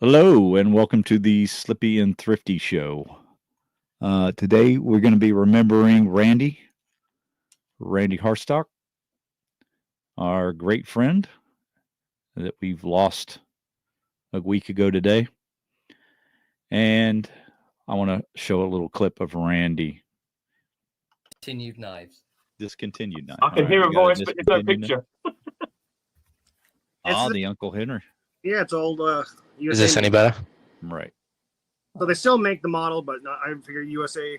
Hello, and welcome to the Slippy and Thrifty Show. Today, we're going to be remembering Randy Harstock, our great friend that we've lost a week ago today. And I want to show a little clip of Randy. Discontinued knives. Discontinued knives. I can hear a voice, but there's no picture. The Uncle Henry. Yeah, it's old. Is this any better? Right. So they still make the model, but I figure USA.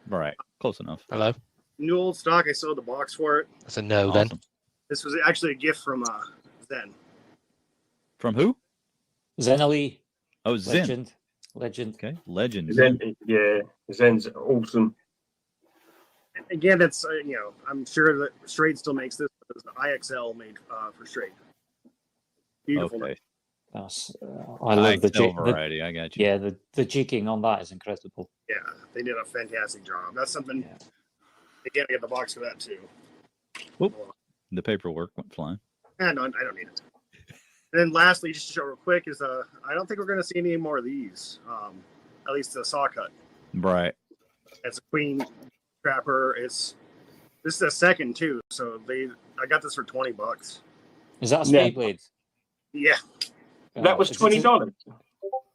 Right. Close enough. Hello? New old stock. I sold the box for it. That's a no Awesome. then. This was actually a gift from Zen. From who? Zen Ali. Oh, Zen. Legend. Okay. Legend. Zen, yeah, Zen's awesome. Again, that's I'm sure that Straight still makes this. But it's the IXL made for Straight. Beautiful. Okay. I love the variety. I got you. Yeah, the jigging on that is incredible. Yeah, they did a fantastic job. That's something. Yeah. Again, I get the box for that too. Whoop. The paperwork went flying. No, I don't need it. And then lastly, just to show real quick, is I don't think we're going to see any more of these. At least the saw cut. Right. It's a queen trapper. This is a second too. So I got this for $20. Is that a speed blade? Yeah. That was $20.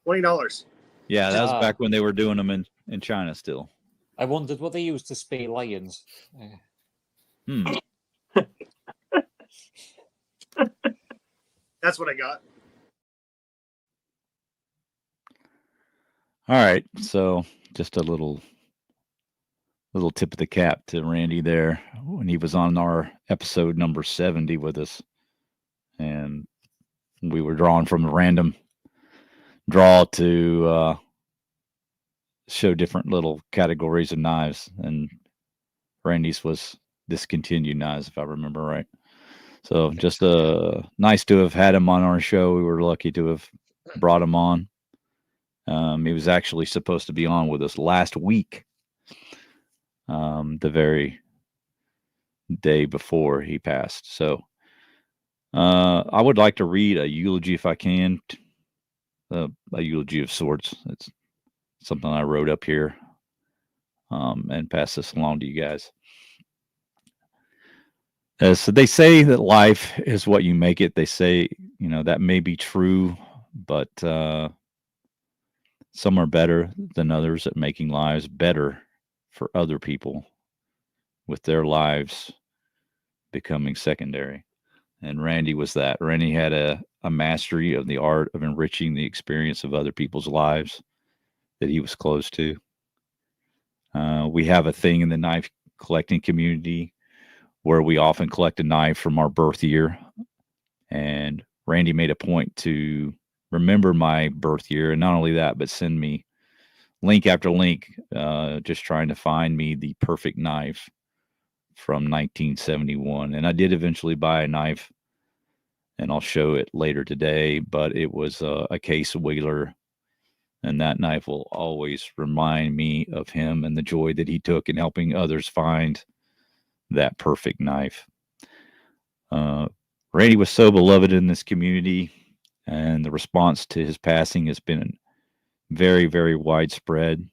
$20. Yeah, that was back when they were doing them in China still. I wondered what they used to spear lions. That's what I got. All right, so just a little tip of the cap to Randy there when he was on our episode number 70 with us, and we were drawing from a random draw to show different little categories of knives, and Randy's was discontinued knives, if I remember right. So just nice to have had him on our show. We were lucky to have brought him on. He was actually supposed to be on with us last week, the very day before he passed. So I would like to read a eulogy if I can, a eulogy of sorts. It's something I wrote up here and pass this along to you guys. So they say that life is what you make it. They say, that may be true, but some are better than others at making lives better for other people, with their lives becoming secondary. And Randy was that. Randy had a mastery of the art of enriching the experience of other people's lives that he was close to. We have a thing in the knife collecting community where we often collect a knife from our birth year. And Randy made a point to remember my birth year, and not only that, but send me link after link, just trying to find me the perfect knife from 1971. And I did eventually buy a knife, and I'll show it later today, but it was a Case Whaler, and that knife will always remind me of him and the joy that he took in helping others find that perfect knife. Randy was so beloved in this community, and the response to his passing has been very, very widespread.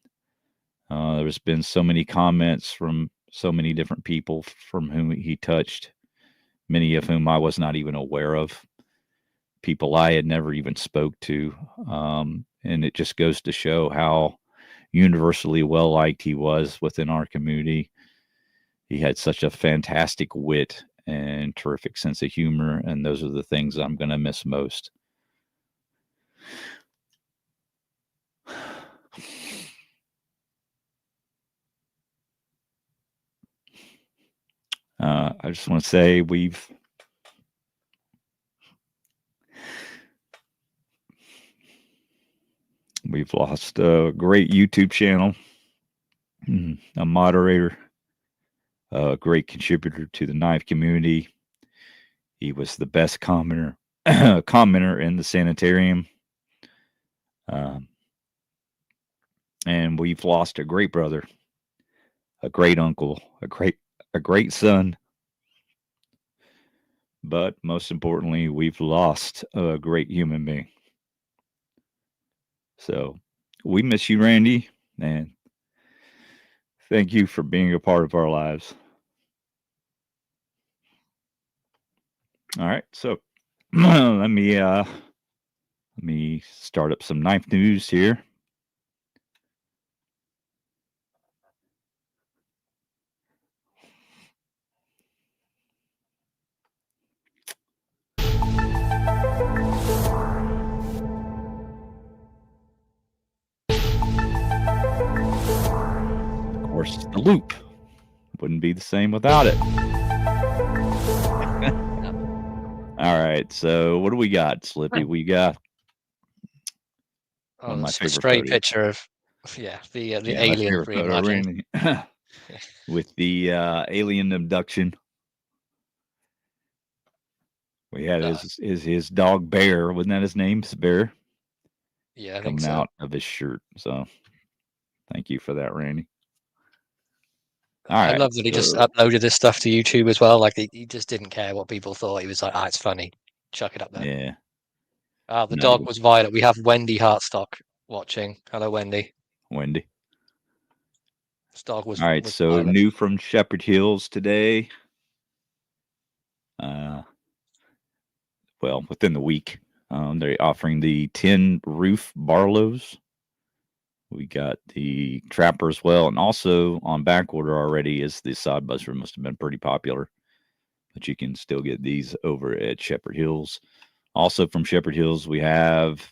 There's been so many comments from so many different people from whom he touched, many of whom I was not even aware of, people I had never even spoke to. And it just goes to show how universally well-liked he was within our community. He had such a fantastic wit and terrific sense of humor, and those are the things I'm going to miss most. I just want to say we've lost a great YouTube channel, a moderator, a great contributor to the knife community. He was the best commenter in the sanitarium. And we've lost a great brother, a great uncle, a great son. But most importantly, we've lost a great human being. So we miss you, Randy, and thank you for being a part of our lives. All right, so let me start up some knife news here. Of course, the loop wouldn't be the same without it. All right, so what do we got, Slippy? We got one of my favorite spray photos. picture of the Yeah, my alien favorite photo, reimagined. Randy, with the alien abduction. We had his dog Bear, wasn't that his name? Bear. Yeah, I think Coming so. out of his shirt. So thank you for that, Randy. All right, I love that he just uploaded this stuff to YouTube as well. Like he just didn't care what people thought. He was like, it's funny. Chuck it up there. Yeah. The dog was Violet. We have Wendy Hartstock watching. Hello, Wendy. Wendy. This dog was All right, was so Violet. new from Shepherd Hills today. Well, within the week, they're offering the 10 roof Barlows. We got the Trapper as well, and also on back order already is the side buster. Must have been pretty popular, but you can still get these over at Shepherd Hills. Also from Shepherd Hills, we have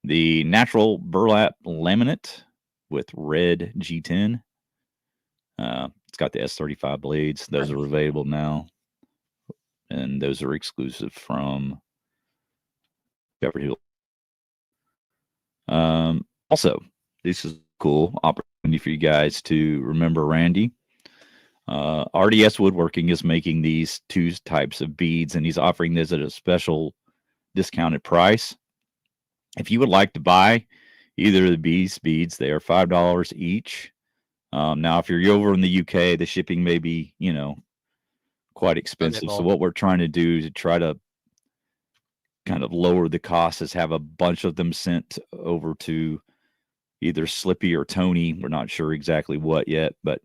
the natural burlap laminate with red G10. It's got the S35 blades. Those are available now, and those are exclusive from Shepherd Hills. Also, this is a cool opportunity for you guys to remember Randy. RDS Woodworking is making these two types of beads, and he's offering this at a special discounted price. If you would like to buy either of the beads, they are $5 each. Now, if you're over in the UK, the shipping may be, quite expensive. So what we're trying to do to try to kind of lower the cost is have a bunch of them sent over to either Slippy or Tony. We're not sure exactly what yet, but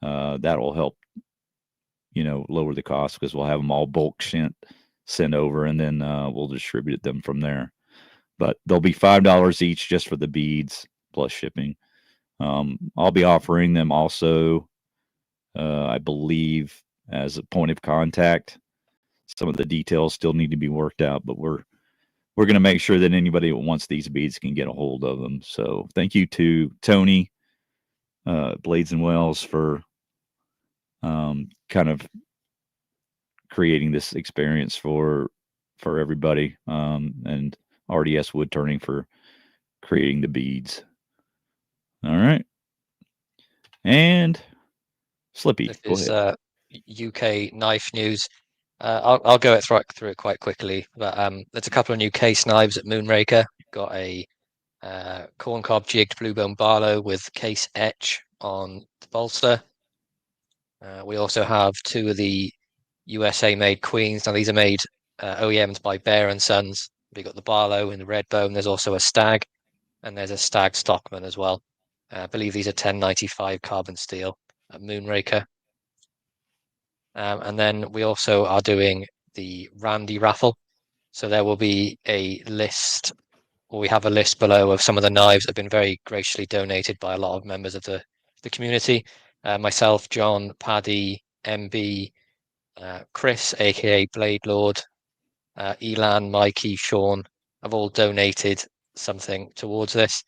that will help, lower the cost because we'll have them all bulk sent over, and then we'll distribute them from there. But they'll be $5 each just for the beads plus shipping. I'll be offering them also, I believe, as a point of contact. Some of the details still need to be worked out, but we're going to make sure that anybody that wants these beads can get a hold of them. So thank you to Tony, Blades and Wells, for kind of creating this experience for everybody, and RDS Wood Turning for creating the beads. All right. And Slippy, This is UK knife news. I'll go through it quite quickly. But there's a couple of new case knives at Moonraker. Got a corncob jigged bluebone Barlow with case etch on the bolster. We also have two of the USA made Queens. Now these are made OEMs by Bear and Sons. We got the Barlow in the red bone. There's also a Stag, and there's a Stag Stockman as well. I believe these are 1095 carbon steel at Moonraker. And then we also are doing the Randy Raffle. So there will be a list, or we have a list below of some of the knives that have been very graciously donated by a lot of members of the community. Myself, John, Paddy, MB, Chris, aka Blade Lord, Elan, Mikey, Sean have all donated something towards this.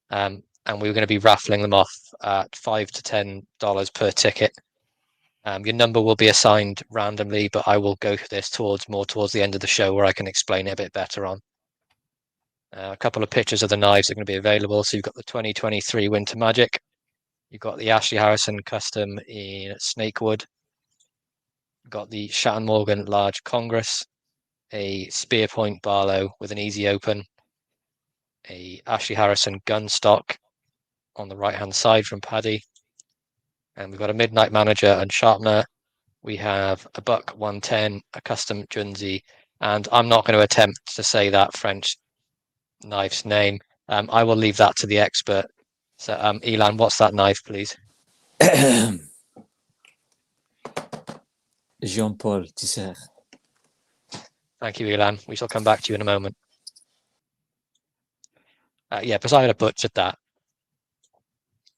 And we're going to be raffling them off at $5 to $10 per ticket. Your number will be assigned randomly, but I will go through this more towards the end of the show where I can explain it a bit better on. A couple of pictures of the knives are going to be available. So you've got the 2023 Winter Magic. You've got the Ashley Harrison Custom in Snakewood. You've got the Shatton Morgan Large Congress, a Spear Point Barlow with an easy open, a Ashley Harrison gun stock on the right-hand side from Paddy. And we've got a Midnight Manager and Sharpener. We have a Buck 110, a custom Junzi, and I'm not going to attempt to say that French knife's name, I will leave that to the expert. So, Elan, what's that knife, please? Jean-Paul Tisser. Thank you, Elan. We shall come back to you in a moment. Yeah, because I had butchered that.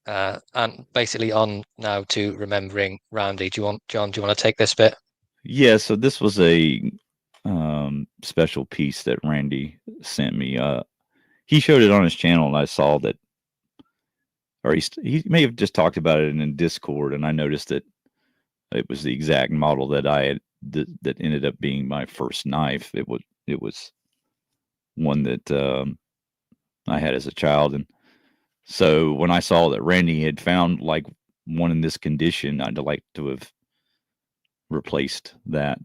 And basically on now to remembering Randy. John, do you want to take this bit? Yeah, so this was a special piece that Randy sent me. He showed it on his channel, and I saw that, or he may have just talked about it in Discord, and I noticed that it was the exact model that I had that ended up being my first knife. It was one that I had as a child, and so when I saw that Randy had found like one in this condition, I'd like to have replaced that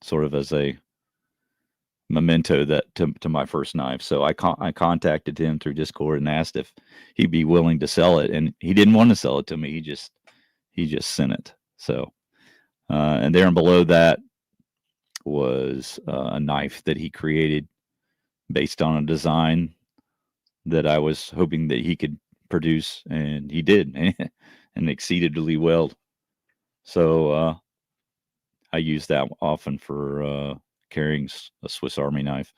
sort of as a memento that to my first knife. So I contacted him through Discord and asked if he'd be willing to sell it, and he didn't want to sell it to me. He just sent it. So and there and below that was a knife that he created based on a design that I was hoping that he could produce, and he did, and exceedingly well. So I use that often for carrying a Swiss Army knife.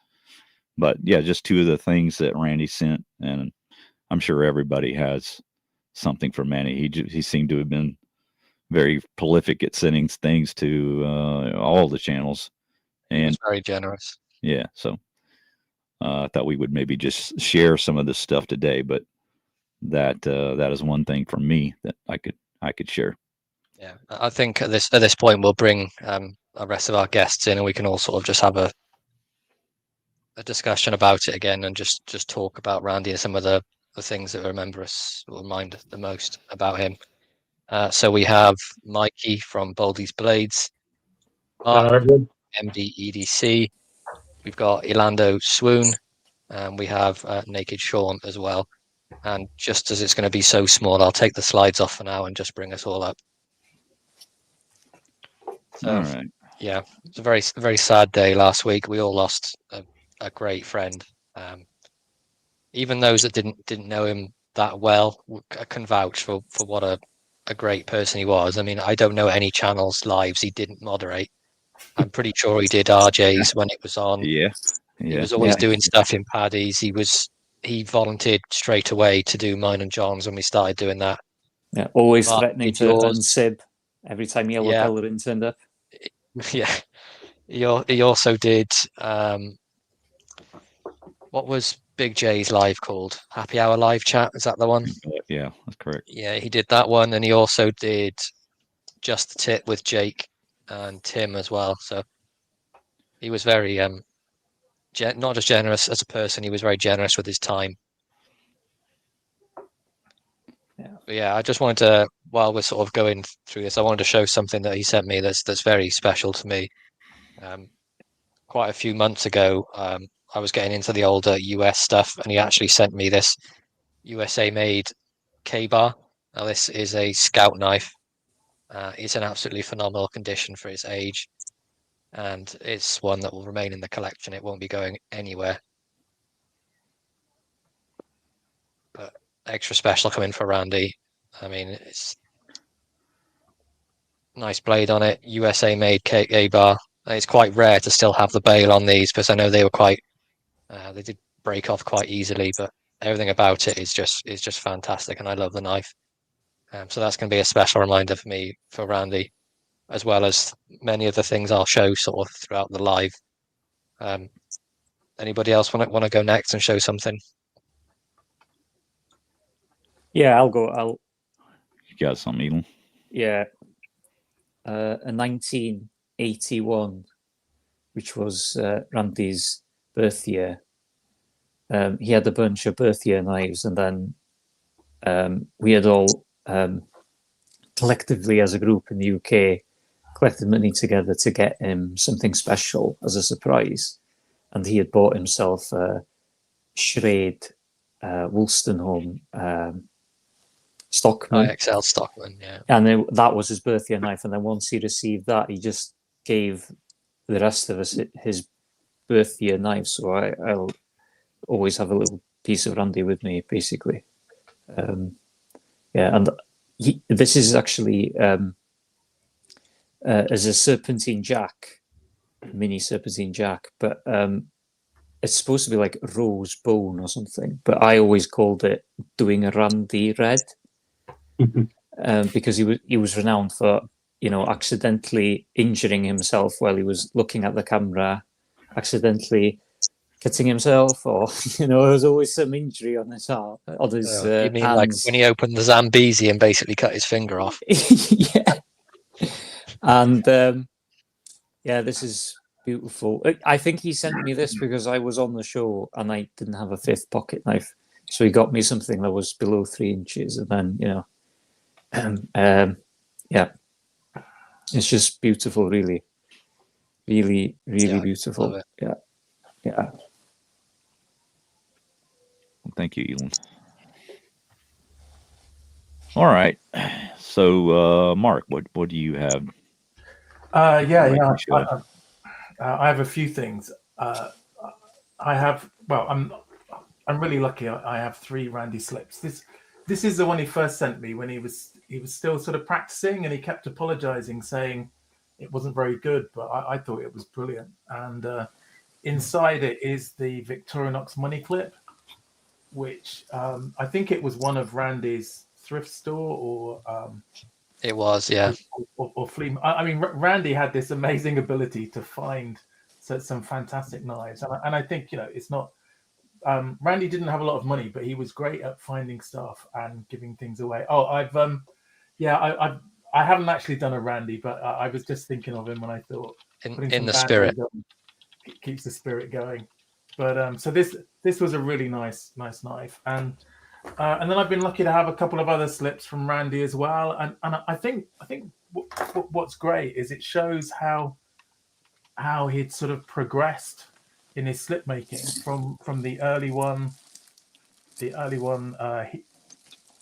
But yeah, just two of the things that Randy sent, and I'm sure everybody has something for Manny. He seemed to have been very prolific at sending things to all the channels, He was and very generous. yeah, so I thought we would maybe just share some of this stuff today, but that is one thing from me that I could share. Yeah, I think at this point we'll bring the rest of our guests in, and we can all sort of just have a discussion about it again, and just talk about Randy and some of the things that remind us the most about him. So we have Mikey from Baldy's Blades, Mark, MD EDC. We've got Ilando Swoon, and we have Naked Sean as well. And just as it's going to be so small, I'll take the slides off for now and just bring us all up. So, All right. yeah, it's a very, very sad day last week. We all lost a great friend. Even those that didn't know him that well can vouch for what a great person he was. I mean, I don't know any channels lives he didn't moderate. I'm pretty sure he did RJ's when it was on. Yeah. He was always doing stuff in Paddy's. He volunteered straight away to do mine and John's when we started doing that. Yeah, always Mark, threatening did to yours. unsib every time Yellow Yeah. Coloring turned up. Yeah, he also did. What was Big J's live called? Happy Hour live chat. Is that the one? Yeah, that's correct. Yeah, he did that one, and he also did Just the Tip with Jake and Tim as well. So he was very not just generous as a person, he was very generous with his time. Yeah, I just wanted to, while we're sort of going through this, I wanted to show something that he sent me that's very special to me. Quite a few months ago, I was getting into the older US stuff, and he actually sent me this USA-made K-bar. Now, this is a scout knife. It's in absolutely phenomenal condition for its age, and it's one that will remain in the collection. It won't be going anywhere. But extra special coming for Randy. I mean, it's nice blade on it, USA-made K-bar. It's quite rare to still have the bail on these, because I know they were quite. They did break off quite easily, but everything about it is just fantastic, and I love the knife. So that's going to be a special reminder for me for Randy, as well as many of the things I'll show sort of throughout the live. Anybody else want to go next and show something? Yeah, I'll go. You got something, Elon? Yeah. A 1981, which was Randy's birth year. He had a bunch of birth year knives, and then we had all collectively as a group in the UK collected money together to get him something special as a surprise. And he had bought himself a Schrade Wolstenholme Stockman. IXL Stockman, yeah. And that was his birthday knife. And then once he received that, he just gave the rest of us his birthday knife. So always have a little piece of Randy with me, basically. Yeah, and this is actually as a Serpentine Jack, mini Serpentine Jack, but it's supposed to be like rose bone or something. But I always called it doing a Randy red, because he was renowned for, you know, accidentally injuring himself while he was looking at the camera, accidentally cutting himself, or you know, there was always some injury on his heart, on his You mean hands. like when he opened the Zambezi and basically cut his finger off? Yeah, and yeah, this is beautiful. I think he sent me this because I was on the show and I didn't have a 5th pocket knife, so he got me something that was below 3 inches, and then, you know, yeah, it's just beautiful, really, really, really Yeah, beautiful. love it. Yeah, yeah. Thank you, Elon. All right. So, Mark, what do you have? Yeah. I have a few things. I'm really lucky. I have 3 Randy slips. This is the one he first sent me when he was still sort of practicing, and he kept apologizing, saying it wasn't very good, but I thought it was brilliant. And inside it is the Victorinox money clip, which I think it was one of Randy's thrift store or It was, yeah. or flea. I mean, Randy had this amazing ability to find some fantastic knives, and I think, you know, it's not. Randy didn't have a lot of money, but he was great at finding stuff and giving things away. Oh, I haven't actually done a Randy, but I was just thinking of him when I thought In the spirit. Keeps the spirit going. But so this was a really nice knife, and then I've been lucky to have a couple of other slips from Randy as well. And I think what's great is it shows how he'd sort of progressed in his slip making from the early one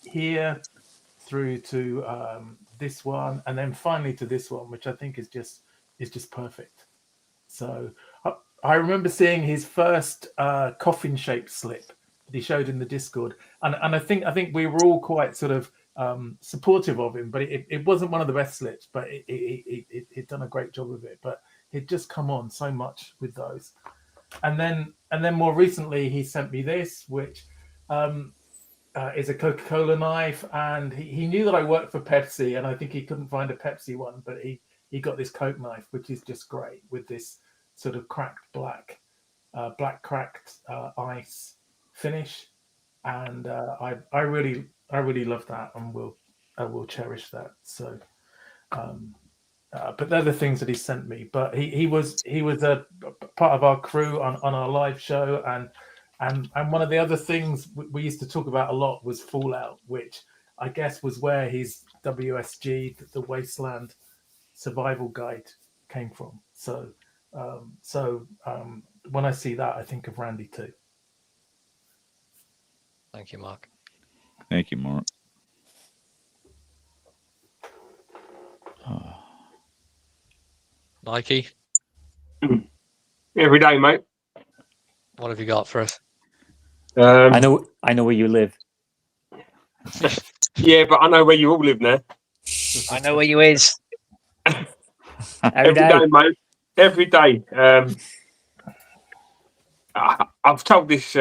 here through to this one, and then finally to this one, which I think is just perfect. So I remember seeing his first coffin-shaped slip that he showed in the Discord, and I think we were all quite sort of supportive of him, but it wasn't one of the best slips, but he'd done a great job of it. But he'd just come on so much with those, and then more recently he sent me this, which is a Coca-Cola knife, and he knew that I worked for Pepsi, and I think he couldn't find a Pepsi one, but he got this Coke knife, which is just great, with this sort of cracked black cracked ice finish, and I really love that, and I will cherish that. So, but they're the things that he sent me. But he was a part of our crew on our live show, and one of the other things we used to talk about a lot was Fallout, which I guess was where his WSG, the Wasteland Survival Guide, came from. So when I see that, I think of Randy too. Thank you, Mark. Thank you, Mark. Mikey, Every day, mate. what have you got for us? I know where you live. Yeah, but I know where you all live now. I know where you is. Every day, mate. Every day. I've told this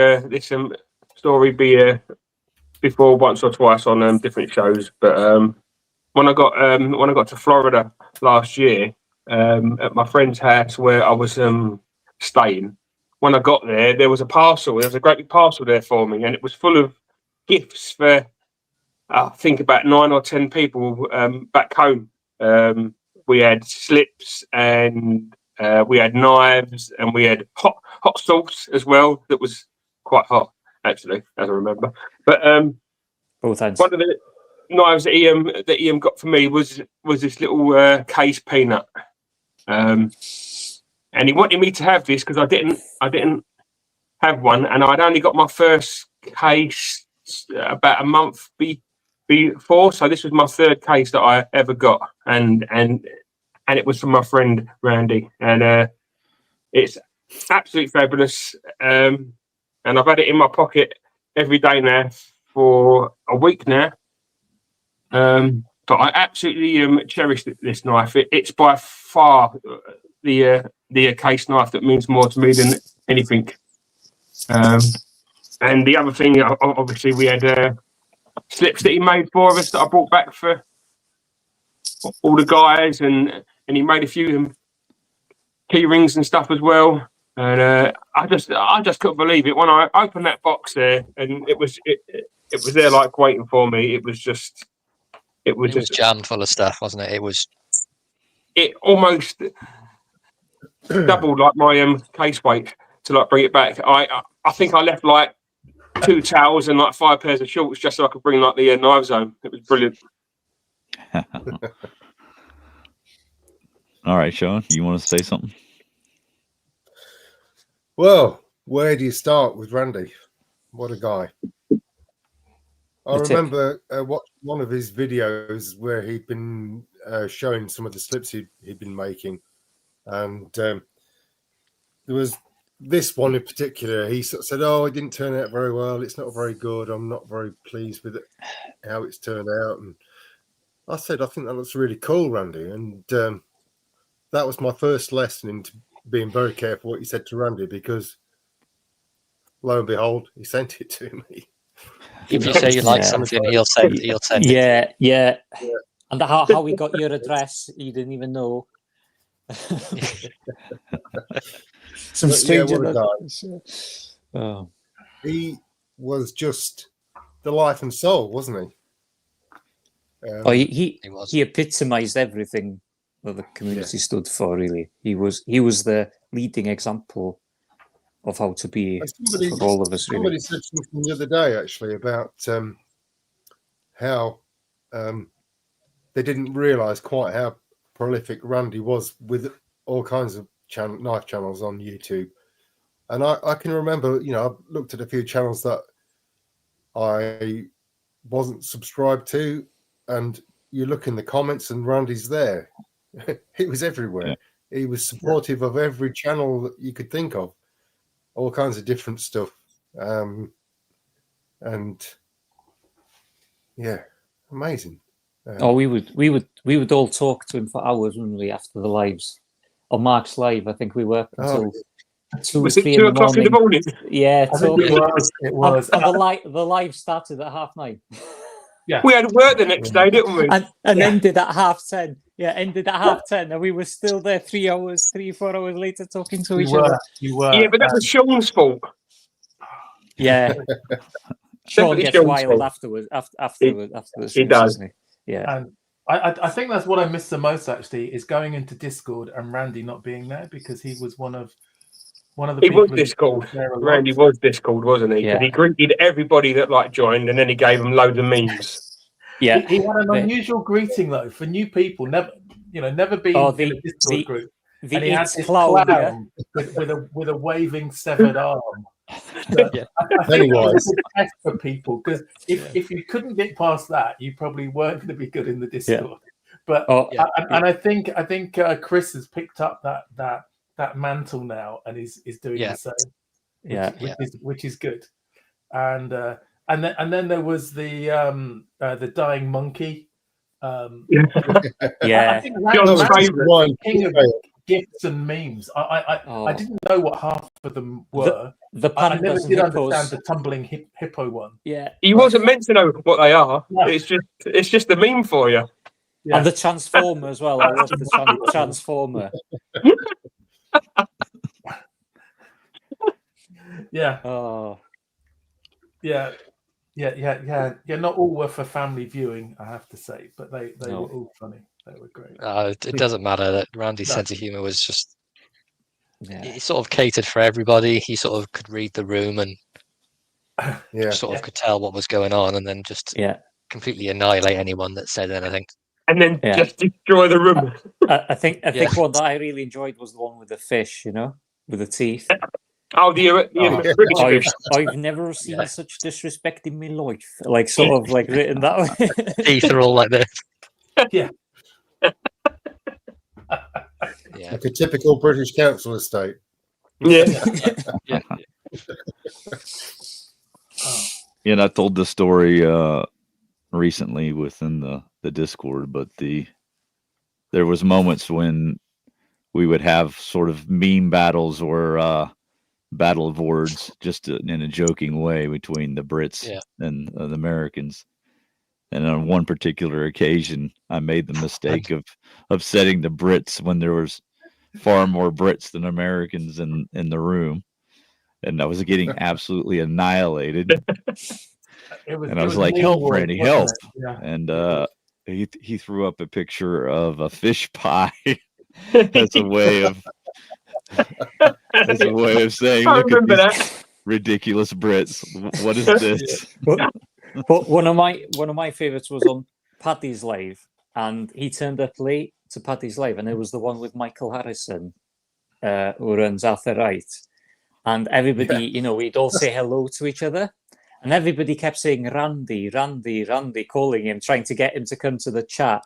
story before once or twice on different shows, but when I got to Florida last year, at my friend's house where I was staying, when I got there was a parcel. There was a great big parcel there for me, and it was full of gifts for I think about 9 or 10 people back home. We had slips, and we had knives, and we had hot sauce as well. That was quite hot, actually, as I remember. But both hands. one of the knives that Ian got for me was this little case peanut, and he wanted me to have this because I didn't have one, and I'd only got my first case about a month before, so this was my 3rd case that I ever got, and it was from my friend Randy, and it's absolutely fabulous. and I've had it in my pocket every day now for a week now. But I absolutely cherish this knife. It's by far the case knife that means more to me than anything. And the other thing, obviously, we had slips that he made for us that I brought back for all the guys, and he made a few key rings and stuff as well. And I just couldn't believe it when I opened that box there, and it was there like waiting for me. It was just jammed full of stuff, wasn't it? It almost doubled like my case weight to like bring it back. I think I left like 2 towels and like 5 pairs of shorts just so I could bring like the knives home. It was brilliant. All right, Sean, you want to say something? Well, where do you start with Randy? What a guy. I remember watching one of his videos where he'd been showing some of the slips he'd been making. And there was this one in particular. He sort of said, "Oh, it didn't turn out very well. It's not very good. I'm not very pleased with it, how it's turned out." And I said, "I think that looks really cool, Randy." And that was my first lesson into being very careful what you said to Randy, because lo and behold, he sent it to me. If you say you like something, he'll send it. Yeah. And how we got your address, you didn't even know. Some stranger. Oh. He was just the life and soul, wasn't he? He epitomized everything that the community stood for. Really, he was the leading example of how to be for all of us. Somebody said something the other day actually about how they didn't realise quite how prolific Randy was with all kinds of knife channels on YouTube. And I can remember, I've looked at a few channels that I wasn't subscribed to, and you look in the comments and Randy's there. He was everywhere. Yeah. He was supportive of every channel that you could think of, all kinds of different stuff. And yeah, amazing. We would all talk to him for hours, wouldn't we, after the lives? On Mark's live, I think we worked until 2 o'clock in the morning. Yeah, it was. And the live started at 9:30. Yeah, we had work the next day, didn't we? And ended at 10:30. Yeah, ended at 10:30, and we were still there 4 hours later talking to each other. You were. Yeah, but that was Sean's fault. Yeah, Sean gets wild afterwards. He does. Yeah. And I think that's what I miss the most, actually, is going into Discord and Randy not being there, because he was one of the people. He was Discord. Randy was Discord, wasn't he? Yeah. He greeted everybody that joined, and then he gave them loads of memes. Yeah. He had an unusual greeting though for new people. Never been in a Discord group. And he had this clown with a waving severed arm. I think it was a test for people, because if you couldn't get past that, you probably weren't going to be good in the Discord. Yeah. But I think Chris has picked up that mantle now and is doing the same. Which is good. And then there was the dying monkey. I think that king of gifts and memes. I didn't know what half of them were. I never did understand the tumbling hippo one. Yeah, he wasn't meant to know what they are. No. It's just a meme for you. Yeah. And the Transformer as well. I love the Transformer. Yeah. Oh. Yeah. Not all were for family viewing, I have to say, but they were all funny. They were great. It doesn't matter that Randy's sense of humor was just. He sort of catered for everybody. He sort of could read the room and could tell what was going on, and then just completely annihilate anyone that said anything. And then just destroy the room. I think one that I really enjoyed was the one with the fish, with the teeth. I've never seen such disrespect in my life. Like sort of like written that way. Teeth are all like this. Yeah. Like a typical British council estate. Yeah. And I told this story recently within the Discord, but there was moments when we would have sort of meme battles or battle of words, just in a joking way between the Brits and the Americans. And on one particular occasion, I made the mistake of upsetting the Brits when there was far more Brits than Americans in the room, and I was getting absolutely annihilated. And I was like, "Help, Randy, help!" Yeah. And he threw up a picture of a fish pie as a way of saying, I "Look at remember these that. ridiculous Brits. What is this?" But one of my favorites was on Paddy's live, and he turned up late to Paddy's live, and it was the one with Michael Harrison, who runs Arthur Wright, and everybody, we'd all say hello to each other, and everybody kept saying Randy, Randy, Randy, calling him, trying to get him to come to the chat,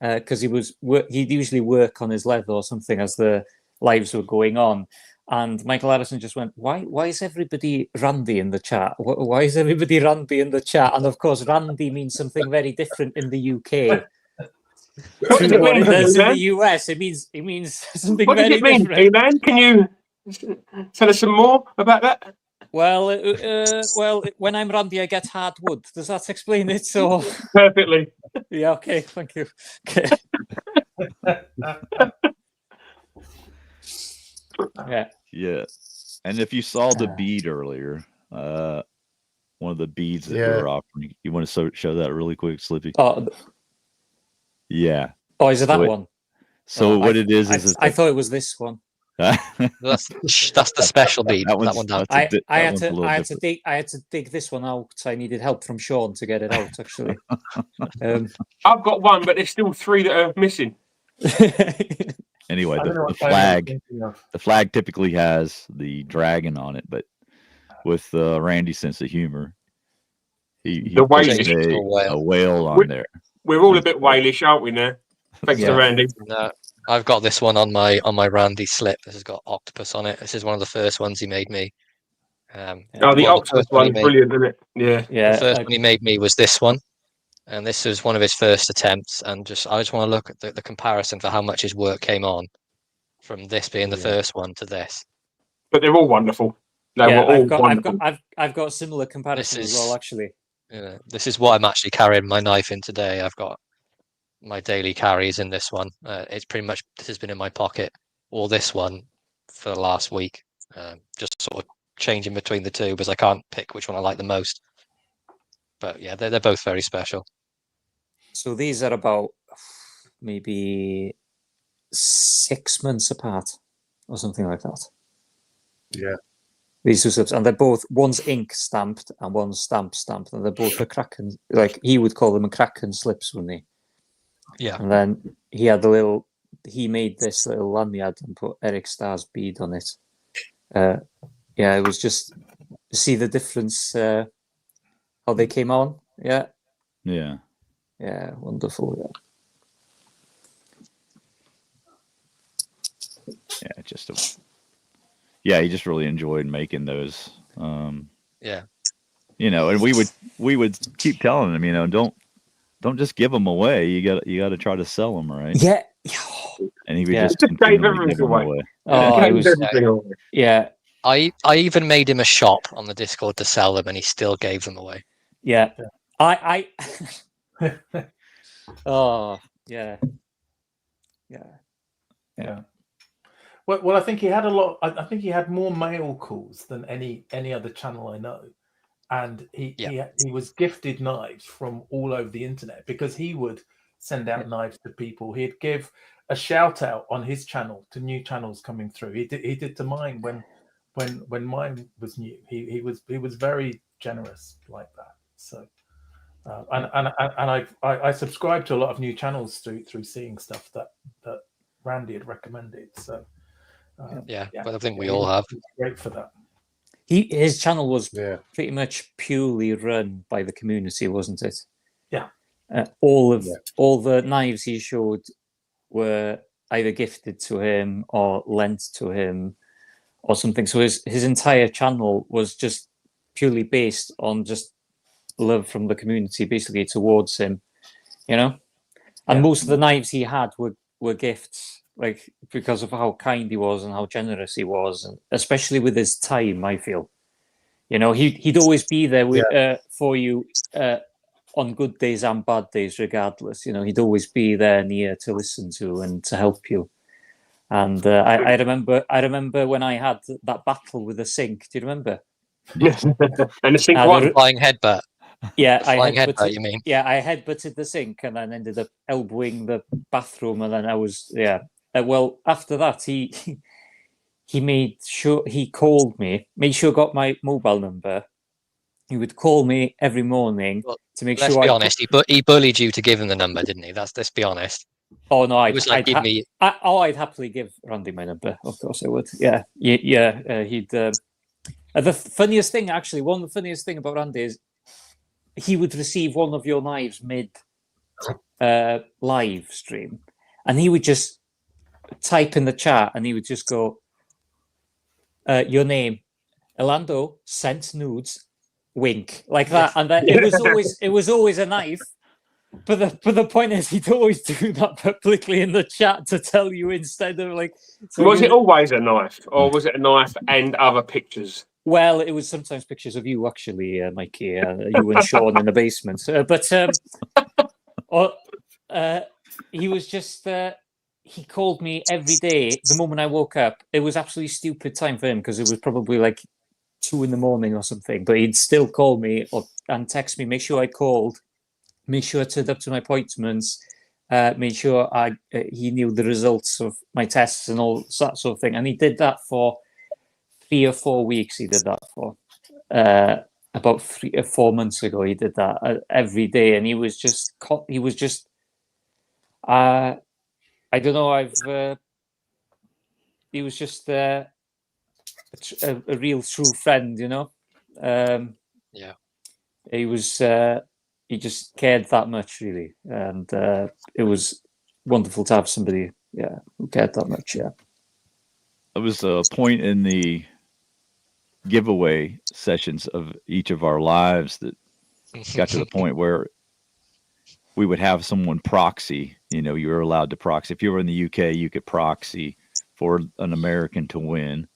because he'd usually work on his leather or something as the lives were going on. And Michael Harrison just went, why is everybody Randy in the chat? Why is everybody Randy in the chat? And of course, Randy means something very different in the UK. What does it What mean, it does in man? the US, it means something What does very it mean, different. man? Can you tell us some more about that? Well, when I'm Randy, I get hard wood. Does that explain it? So Perfectly. yeah, okay, thank you. Okay. Yeah. And if you saw the bead earlier, one of the beads that we were offering, you want to show that really quick, Slippy? Yeah. Oh, is it that one? So what I thought it was this one. That's the special bead. That one down. I had to dig this one out. I needed help from Sean to get it out. Actually, I've got one, but there's still 3 that are missing. Anyway, the flag typically has the dragon on it, but with Randy's sense of humor, he puts a whale on there. We're all a bit whalish, aren't we now? Thanks to Randy. No, I've got this one on my Randy slip. This has got octopus on it. This is one of the first ones he made me. The octopus one's brilliant, isn't it? Yeah. The first one he made me was this one. And this was one of his first attempts. And I just want to look at the comparison for how much his work came on from this being the first one to this. But they're all wonderful. I've got a similar comparison as well, actually. This is what I'm actually carrying my knife in today. I've got my daily carries in this one. It's pretty much, this has been in my pocket, or this one, for the last week. Just sort of changing between the two because I can't pick which one I like the most. But yeah, they're both very special. So these are about maybe 6 months apart or something like that. Yeah. These two slips, and they're both, one's ink stamped and one's stamped, and they're both McCracken, like he would call them McCracken slips, wouldn't he? Yeah. And then he made this little lanyard and put Eric Starr's bead on it. It was just, see the difference, how they came on. Yeah, wonderful. He just really enjoyed making those. And we would keep telling him, don't just give them away. You got to try to sell them, right? Yeah. And he would just gave everything away. I even made him a shop on the Discord to sell them, and he still gave them away. Yeah. I oh yeah. Well, I think he had a lot. I think he had more mail calls than any other channel I know, and he was gifted knives from all over the internet because he would send out knives to people. He'd give a shout out on his channel to new channels coming through. He did to mine when mine was new. He was very generous like that. So. I subscribe to a lot of new channels through seeing stuff that Randy had recommended. So but I think we all have. Great for that. His channel was pretty much purely run by the community, wasn't it? Yeah. All the knives he showed were either gifted to him or lent to him, or something. So his entire channel was just purely based on just love from the community, basically towards him, you know. And Yeah. most of the knives he had were gifts, like because of how kind he was and how generous he was, and especially with his time. I feel, you know, he'd always be there for you on good days and bad days, regardless. You know, he'd always be there near to listen to and to help you. And I remember when I had that battle with the sink. Do you remember? And the sink Ah, one. Flying headbutt. Yeah, The flying headbutt, you mean? Yeah, I headbutted the sink and then ended up elbowing the bathroom, and then I was well, after that, he made sure he called me, made sure I got my mobile number. He would call me every morning Well, to make let's sure be honest. He bullied you to give him the number, didn't he? Let's be honest. Oh no, It was like, give me. I'd happily give Randy my number. Of course, I would. Yeah. He'd. The funniest thing, actually, one of the funniest thing about Randy is he would receive one of your knives mid live stream, and he would just type in the chat, and he would just go, "Your name, Elando, sent nudes, wink," like that, and it was always a knife. But the point is, he'd always do that publicly in the chat to tell you instead of like. So was it always a knife, or was it a knife and other pictures? Well, it was sometimes pictures of you, actually, Mikey. You and Sean in the basement. He was just. He called me every day. The moment I woke up, it was absolutely stupid time for him because it was probably like 2 a.m. or something. But he'd still call me and text me, make sure I called. Make sure I turned up to my appointments, made sure he knew the results of my tests and all that sort of thing. And he did that for 3 or 4 weeks. He did that for about 3 or 4 months ago. He did that every day, and he was just I don't know. He was just a real true friend, you know. Yeah. He was. He just cared that much, really, and it was wonderful to have somebody, who cared that much. Yeah, There was a point in the giveaway sessions of each of our lives that got to the point where we would have someone proxy. You know, you were allowed to proxy. If you were in the UK, you could proxy for an American to win,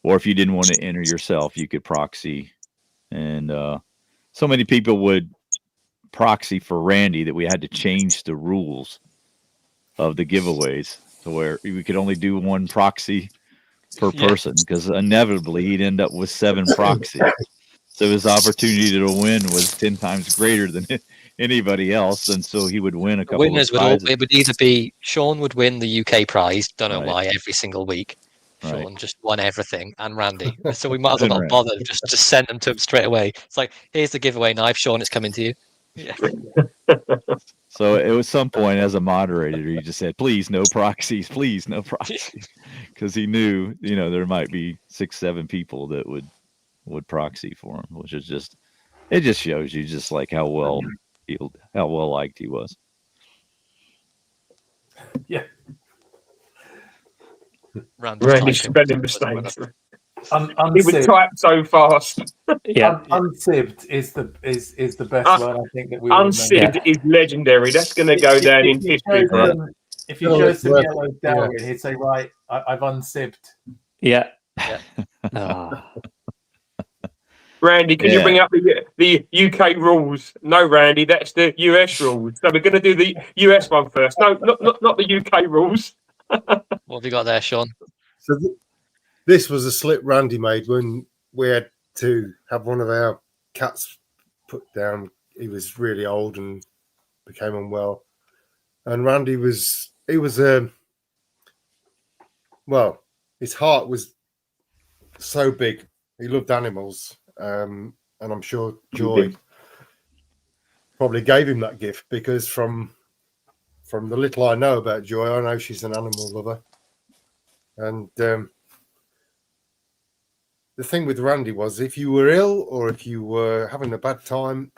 or if you didn't want to enter yourself, you could proxy. And so many people would proxy for Randy that we had to change the rules of the giveaways to where we could only do one proxy per person, because inevitably he'd end up with 7 proxies. So his opportunity to win was 10 times greater than anybody else, and so he would win a couple of prizes. It would either be Sean would win the UK prize, don't know why, every single week. Sean just won everything, and Randy. So we might as well not bother, just send them to him straight away. It's like, here's the giveaway knife, Sean, it's coming to you. Yeah. So it was some point as a moderator, he just said, please, no proxies, please, no proxies. Because he knew, you know, there might be 6, 7 people that would proxy for him, which is just, it just shows you just like how well liked he was. Yeah. Randy's spelling mistakes. He would Unsibbed. type so fast. Unsibbed is the best one I think that we Unsibbed is legendary. That's going to go down in history for us. If you show some yellow Darwin, he'd say, right, I've unsibbed. Yeah. Randy, can you bring up the UK rules? No, Randy, that's the US rules. So we're going to do the US one first. No, not the UK rules. What have you got there, Sean? So this was a slip Randy made when we had to have one of our cats put down. He was really old and became unwell. And Randy his heart was so big. He loved animals. And I'm sure Joy probably gave him that gift, because from the little I know about Joy, I know she's an animal lover. And the thing with Randy was, if you were ill or if you were having a bad time,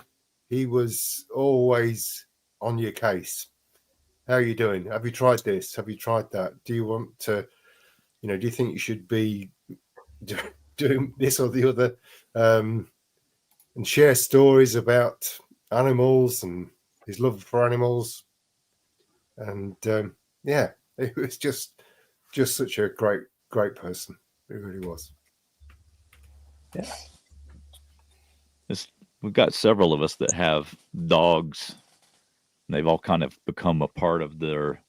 he was always on your case. How are you doing? Have you tried this? Have you tried that? Do you want to do you think you should be doing this or the other, and share stories about animals and his love for animals. And yeah, it was just such a great person. It really was. Yeah. We've got several of us that have dogs. They've all kind of become a part of their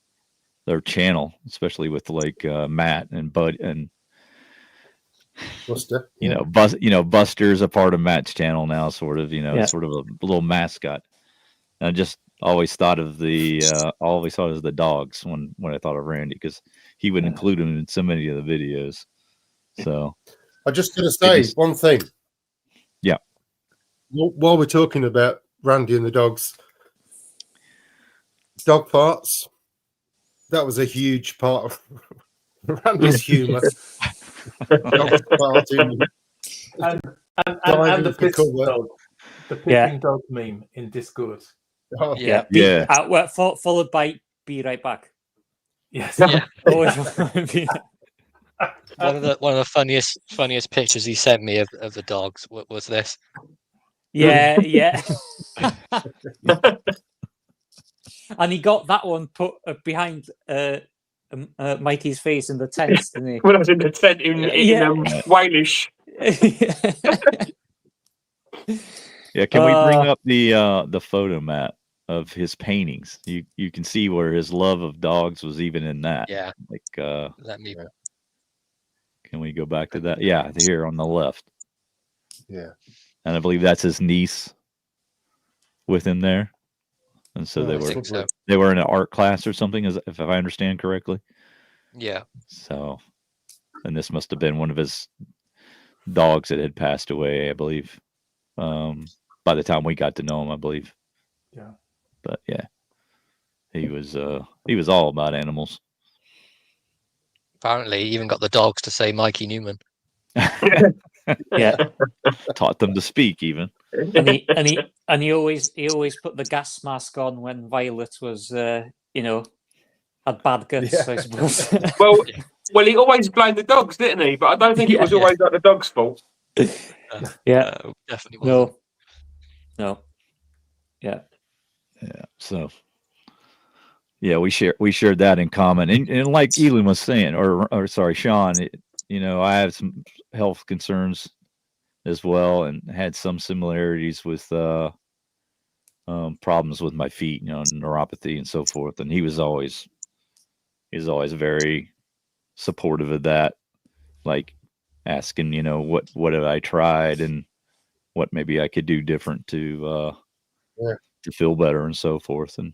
channel, especially with like Matt and Bud and Buster. Buster's a part of Matt's channel now, sort of, Yeah. sort of a little mascot. And I just always thought of the dogs when I thought of Randy, because he would include them in so many of the videos. So I just got to say one thing. Yeah. While we're talking about Randy and the dogs, dog farts, that was a huge part of Randy's humour. Dog farting. And Diving the for pissing cover. dog, the pissing dog meme in Discord. Oh, Yeah. Followed by "Be right back." Yes. Yeah. Always. One of the funniest pictures he sent me of the dogs was this. Yeah. And he got that one put behind Mikey's face in the tent, didn't he? When I was in the tent in Walish. Yeah, can we bring up the photo, Matt, of his paintings? You can see where his love of dogs was even in that. Yeah. Like Let me. Can we go back to that? Yeah, here on the left. Yeah. And I believe that's his niece with him there. And so I think so. they were in an art class or something, if I understand correctly. Yeah. So, and this must have been one of his dogs that had passed away, I believe. By the time we got to know him, I believe. Yeah. But yeah, he was all about animals. Apparently, he even got the dogs to say Mikey Newman. Yeah. Taught them to speak even. And he always put the gas mask on when Violet was had bad guts, I suppose. Well, he always blamed the dogs, didn't he? But I don't think it was always like the dog's fault. Definitely wasn't. No. Yeah. So yeah, we shared that in common, and like Elin was saying, or sorry, Sean, I have some health concerns as well, and had some similarities with problems with my feet, neuropathy and so forth. And he was always very supportive of that, like asking, what have I tried and what maybe I could do different to feel better and so forth, and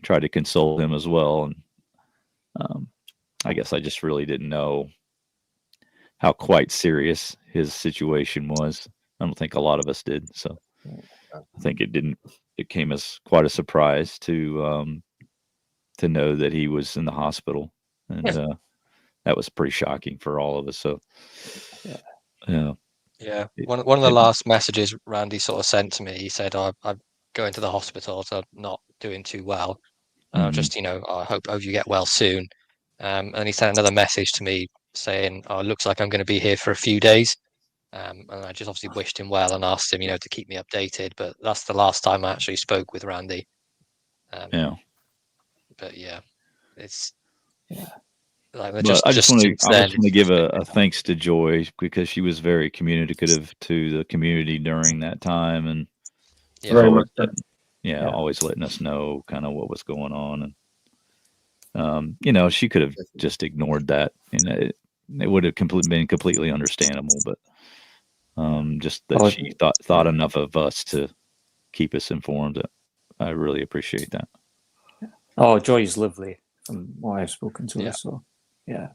try to console him as well. And I guess I just really didn't know how quite serious his situation was. I don't think a lot of us did. So I think it came as quite a surprise to know that he was in the hospital. And that was pretty shocking for all of us. So yeah. One of the last messages Randy sort of sent to me, he said, I'm going to the hospital, so I'm not doing too well. Just, I hope you get well soon. And he sent another message to me saying, it looks like I'm going to be here for a few days. And I just obviously wished him well and asked him, to keep me updated. But that's the last time I actually spoke with Randy. But yeah, it's like I just want to give a thanks to Joy, because she was very communicative to the community during that time, and always letting us know kind of what was going on. And she could have just ignored that, and it would have been completely understandable. But just that she thought enough of us to keep us informed. I really appreciate that. Oh, Joy is lovely from what I've spoken to her. So yeah.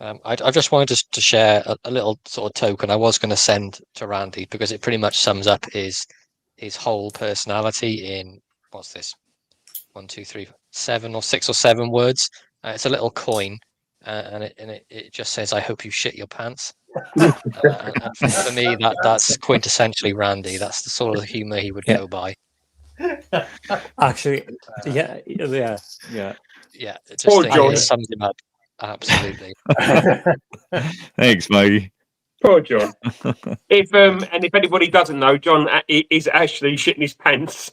I just wanted to share a little sort of token I was going to send to Randy, because it pretty much sums up his whole personality in, what's this, 1, 2, 3, 7 or 6 or 7 words. It's a little coin, and it just says, "I hope you shit your pants." And for me, that's quintessentially Randy. That's the sort of humor he would go by. Actually, yeah. Yeah, just Poor think John. it sums him up. Absolutely. Thanks, Mikey. Poor John. If anybody doesn't know, John is actually shitting his pants.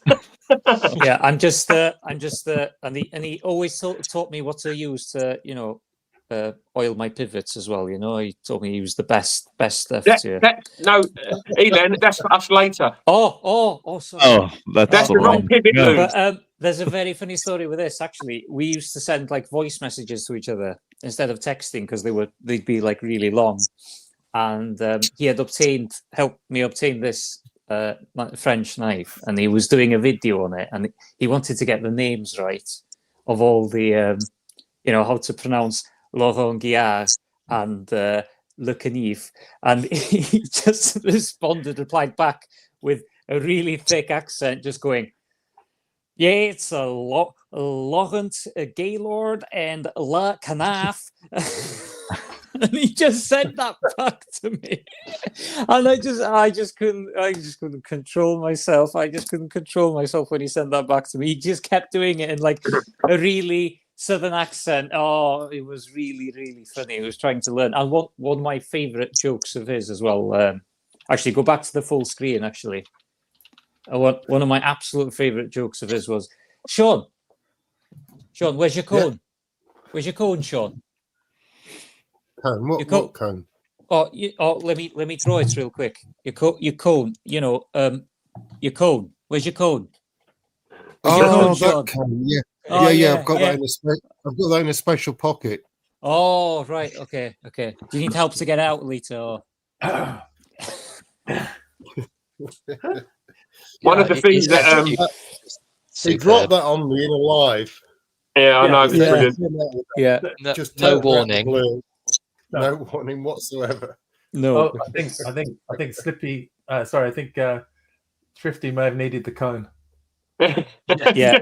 Yeah, I'm just, and he always taught me what to use to, oil my pivots as well. He told me he was the best stuff to. No, Elan, that's for us later. Sorry. Oh, That's the wrong pivot Yeah. loop. But there's a very funny story with this. Actually, we used to send like voice messages to each other instead of texting because they'd be like really long. And he had helped me obtain this French knife, and he was doing a video on it, and he wanted to get the names right of all the, how to pronounce Laurent Guillard and Le Canif, and he just replied back with a really thick accent, just going, "Yeah, it's a Laurent Gaylord and La Canaf." And he just said that back to me, and I just couldn't control myself. I just couldn't control myself when he sent that back to me. He just kept doing it in like a really southern accent. Oh, it was really, really funny. He was trying to learn. And one of my favorite jokes of his as well. Actually, go back to the full screen. Actually, one of my absolute favorite jokes of his was, Sean, where's your cone? Yeah. Where's your cone, Sean? Cone. What cone? Let me draw it real quick. Your cone. Your cone. Where's your cone? Where's your cone, Sean? Cone. Yeah. I've got that in a special pocket. Oh, right. Okay. Do you need help to get out, Lita? Or... One of the things that he dropped that on me in a live. Yeah, I know. Yeah. Just no warning. No warning whatsoever. No. Oh, I think Slippy. I think Thrifty may have needed the cone. Yeah.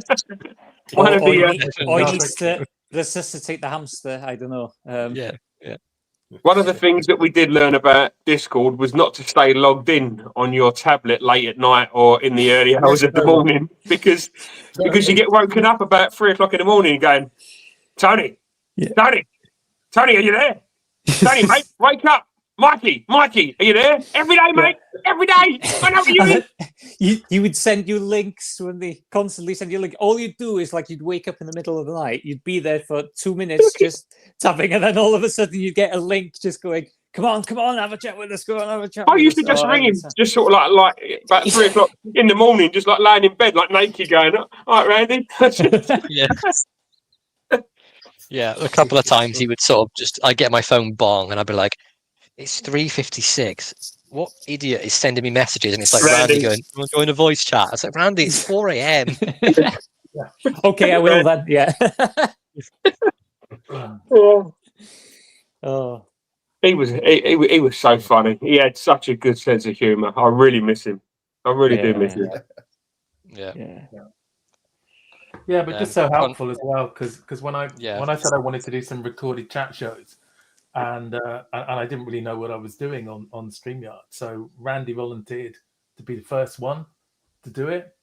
One of the he needs to resuscitate the hamster. I don't know. Yeah. One of the things that we did learn about Discord was not to stay logged in on your tablet late at night or in the early hours of the morning because you get woken up about 3 o'clock in the morning going, Tony, are you there? Tony, mate, wake up. Mikey, are you there? Every day, mate. Every day. I know what you He would send you links when they constantly send you links. All you'd do is like you'd wake up in the middle of the night, you'd be there for 2 minutes just tapping, and then all of a sudden you'd get a link just going, come on, have a chat with us, go on, have a chat. I used to just ring him, just sort of like about 3 o'clock in the morning, just like laying in bed, like naked, going, all right, Randy. Yeah. Yeah, a couple of times he would sort of I'd get my phone bong and I'd be like, it's 3:56. What idiot is sending me messages? And it's like Randy going, "You want to join a voice chat?" I was like, Randy, it's 4 a.m. Okay, I will then. Yeah. Oh. He was so funny. He had such a good sense of humour. I really miss him. I really do miss him. Yeah, but just so helpful as well, because when I said I wanted to do some recorded chat shows, and I didn't really know what I was doing on StreamYard, so Randy volunteered to be the first one to do it,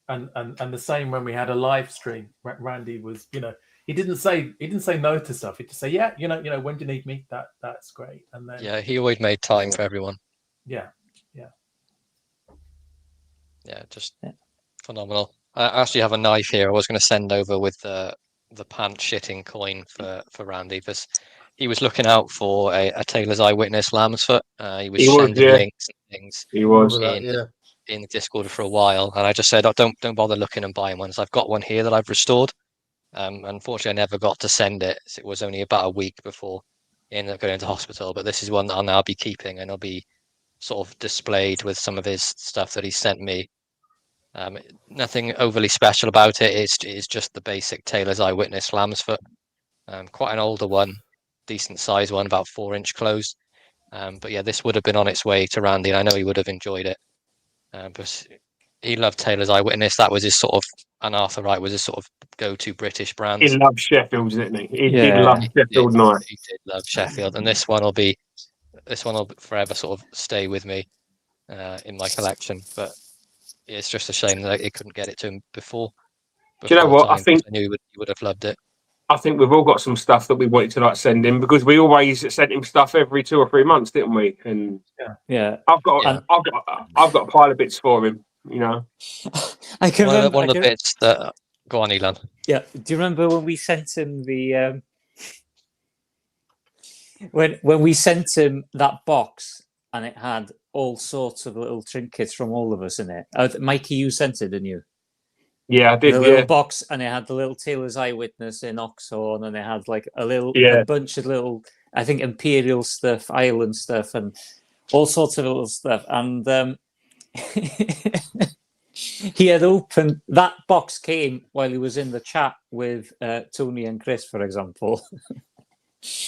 and the same when we had a live stream. Randy was, he didn't say no to stuff. He just say, yeah, when do you need me? That's great. And then he always made time for everyone. Yeah, just phenomenal. I actually have a knife here. I was going to send over with the pants shitting coin for Randy, because he was looking out for a Taylor's Eyewitness lamb's foot. He was sending links and things. He was in the Discord for a while, and I just said, don't bother looking and buying ones. I've got one here that I've restored. Unfortunately, I never got to send it. It was only about a week before he ended up going into hospital. But this is one that I'll now be keeping, and it'll be sort of displayed with some of his stuff that he sent me. Nothing overly special about it. It's just the basic Taylor's Eyewitness lamb's foot. Quite an older one, decent size one, about 4-inch close. But yeah, this would have been on its way to Randy, and I know he would have enjoyed it. But he loved Taylor's Eyewitness. That was his sort of, and Arthur Wright was his sort of go-to British brand. He loved Sheffield, didn't he? He did love Sheffield Knight. He did love Sheffield, and this one will forever sort of stay with me in my collection. But It's just a shame that it couldn't get it to him before. Do you know what? I time, think I knew he would have loved it. I think we've all got some stuff that we wanted to like send him because we always sent him stuff every 2 or 3 months, didn't we? And Yeah. I've got Yeah. I've got a pile of bits for him. You know. I can remember. One of the bits that. Go on, Elon. Yeah. Do you remember when we sent him the when we sent him that box and it had all sorts of little trinkets from all of us in it? Mikey, you sent it, didn't you? Yeah, I did. The little box, and it had the little Taylor's Eyewitness in Oxhorn, and it had like a bunch of little, I think, Imperial stuff, Ireland stuff, and all sorts of little stuff. And he had opened that box. Came while he was in the chat with Tony and Chris, for example.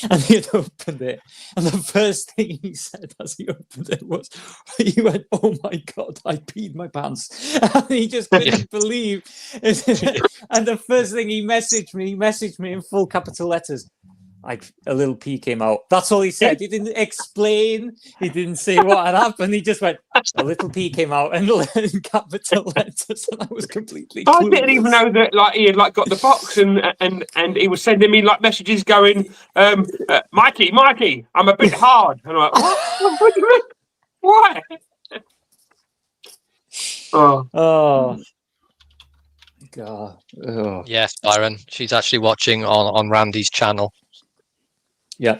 And he had opened it, and the first thing he said as he opened it was, he went, "Oh my God, I peed my pants." And he just couldn't believe it. And the first thing he messaged me in full capital letters, a little pee came out. That's all he said. He didn't explain. He didn't say what had happened. He just went, "A little pee came out," and in capital letters. And I was completely clueless. I didn't even know that like he had like got the box and he was sending me like messages going, Mikey, I'm a bit hard. And I'm like, what do you mean? Why? Oh. God. Oh. Yes, Byron. She's actually watching on Randy's channel. Yeah.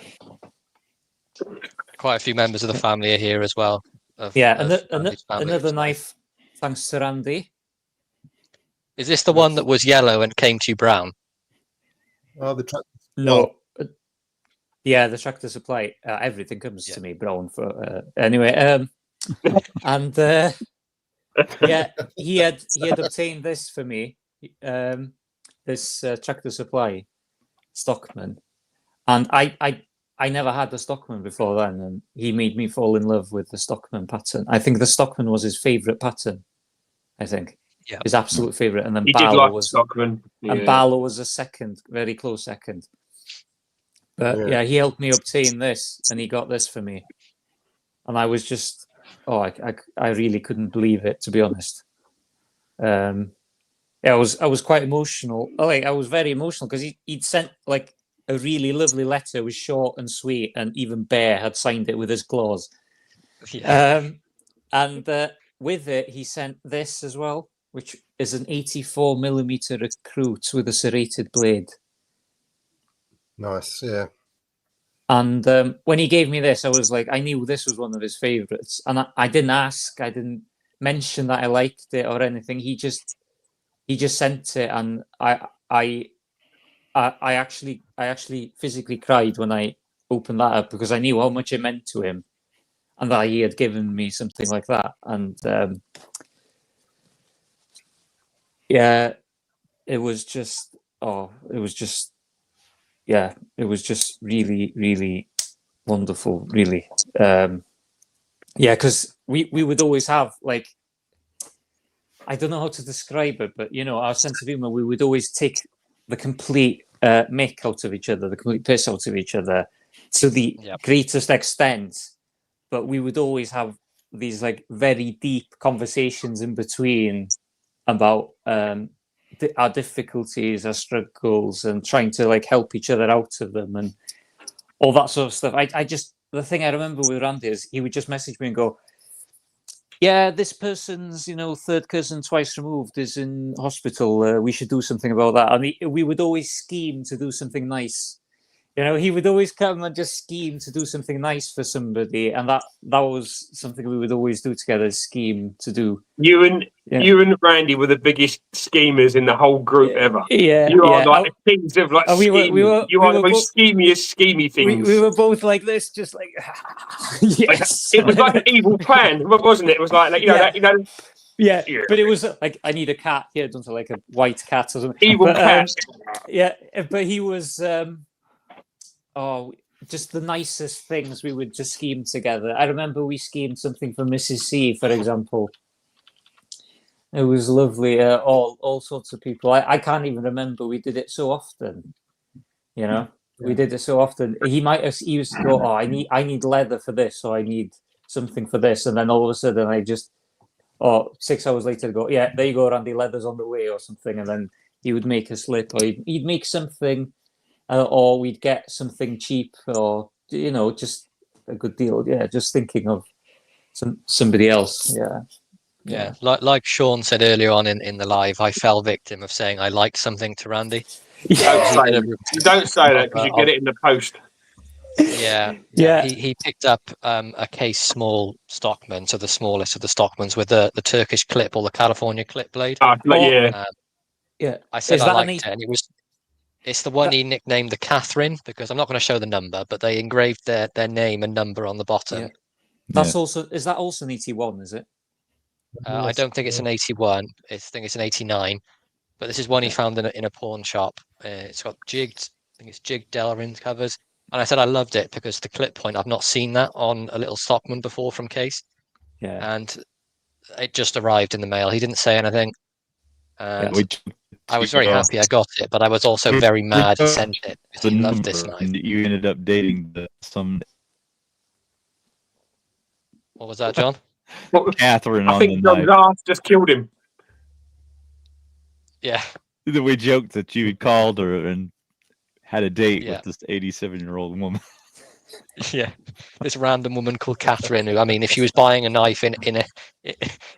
Quite a few members of the family are here as well. Another knife, thanks to Randy. Is this the one that was yellow and came to you brown? Oh, the truck. No. Yeah, the Tractor Supply. Everything comes to me brown for anyway. And yeah, he had obtained this for me. This Tractor Supply Stockman, and I never had the Stockman before then, and he made me fall in love with the Stockman pattern. I think the Stockman was his favourite pattern. I think his absolute favourite, and then Barlow was Stockman, and Barlow was a second, very close second. But yeah, he helped me obtain this, and he got this for me, and I was just, I really couldn't believe it, to be honest. I was quite emotional. I was very emotional because he'd sent like a really lovely letter. It was short and sweet, and even Bear had signed it with his claws. Yeah. And with it, he sent this as well, which is an 84mm recruit with a serrated blade. Nice, yeah. And when he gave me this, I was like, I knew this was one of his favorites, and I didn't ask, I didn't mention that I liked it or anything. He just sent it, and I actually physically cried when I opened that up because I knew how much it meant to him, and that he had given me something like that. And yeah, it was just really, really wonderful, really. Yeah, because we would always have, like, I don't know how to describe it, but, you know, our sense of humor, we would always take the complete mick out of each other, the complete piss out of each other to the greatest extent. But we would always have these, like, very deep conversations in between about our difficulties, our struggles, and trying to, like, help each other out of them and all that sort of stuff. The thing I remember with Randy is he would just message me and go, "Yeah, this person's, you know, third cousin twice removed is in hospital. We should do something about that." And we would always scheme to do something nice. You know, he would always come and just scheme to do something nice for somebody, and that was something we would always do together. Scheme to do. You and Randy were the biggest schemers in the whole group ever. Yeah, you are like the kings of like scheming. You are the most schemy things. We were both like this, just like yes. It was like an evil plan, wasn't it? It was like you know. Yeah, but it was like, I need a cat. Yeah, done to like a white cat or something. Evil cat. Yeah, but he was. Just the nicest things we would just scheme together. I remember we schemed something for Mrs. C, for example. It was lovely. All sorts of people. I can't even remember. We did it so often. You know, we did it so often. He used to go, I need leather for this, or I need something for this, and then all of a sudden or 6 hours later, go, yeah, there you go, Randy, leather's on the way or something, and then he would make a slip, or he'd make something, or we'd get something cheap, or just a good deal. Yeah, just thinking of somebody else. Yeah. Like Sean said earlier on in the live, I fell victim of saying I like something to Randy. You don't say that because you get it in the post. Yeah. He picked up a case small Stockman, so the smallest of the Stockmans with the Turkish clip or the California clip blade. Yeah. I said I liked it, and it's the one he nicknamed the Catherine, because I'm not going to show the number, but they engraved their name and number on the bottom. Yeah. That's also, is that also an 81? Is it? I don't think it's an 81. I think it's an 89. But this is one he found in a pawn shop. It's got jigged, I think it's jigged Delrin covers. And I said I loved it because the clip point, I've not seen that on a little Stockman before from Case. Yeah. And it just arrived in the mail. He didn't say anything. And I was very happy I got it, but I was also very mad he sent it because he loved this knife. You ended up dating some. What was that, John? Catherine. I think John's ass just killed him. Yeah. We joked that you had called her and had a date with this 87-year-old woman. Yeah, this random woman called Catherine, who, I mean, if she was buying a knife in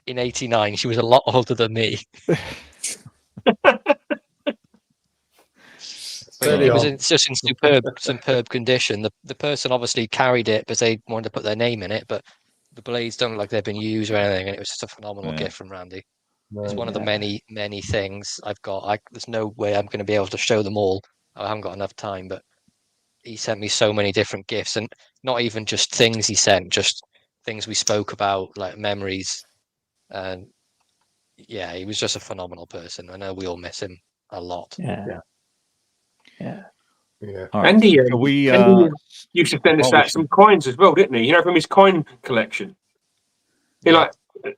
89, she was a lot older than me. It's just in superb condition. The person obviously carried it because they wanted to put their name in it, but the blades don't look like they've been used or anything, and it was just a phenomenal gift from Randy. It's one of the many things I've got. There's no way I'm going to be able to show them all. I haven't got enough time, but he sent me so many different gifts, and not even just things he sent, just things we spoke about, like memories. And yeah, he was just a phenomenal person. I know we all miss him a lot. Yeah. Right. And he so used to send us out some coins as well, didn't he? From his coin collection. He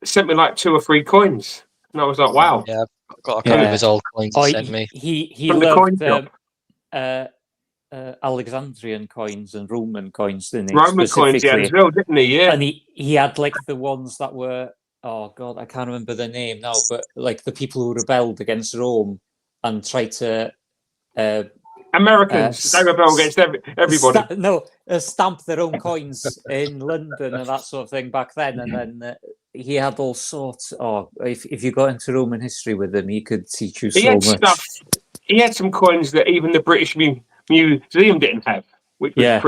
sent me 2 or 3 coins, and I was like, "Wow!" Yeah, I've got a couple of his old coins he sent me. He From loved the coin Alexandrian coins and Roman coins, didn't he? Roman coins, he had as well, didn't he? Yeah, and he had the ones that were, oh god, I can't remember their name now, but the people who rebelled against Rome and tried to. Americans, they rebel against everybody. Stamp their own coins in London and that sort of thing back then. And then he had all sorts. If you got into Roman history with him, he could teach you so much. He had some coins that even the British Museum didn't have, which was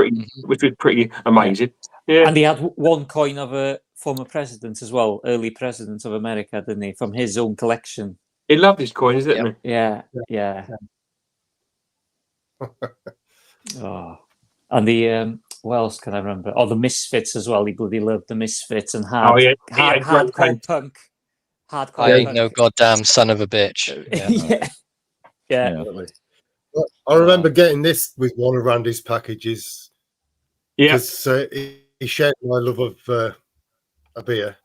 pretty amazing. Yeah. And he had one coin of a former president as well, early president of America, didn't he, from his own collection. He loved his coins, didn't he? Yeah. And the what else can I remember? The Misfits as well. He bloody loved the Misfits and hardcore punk. Hardcore. I ain't no goddamn son of a bitch. Yeah. I remember getting this with one of Randy's packages. Yeah, because he shared my love of a beer.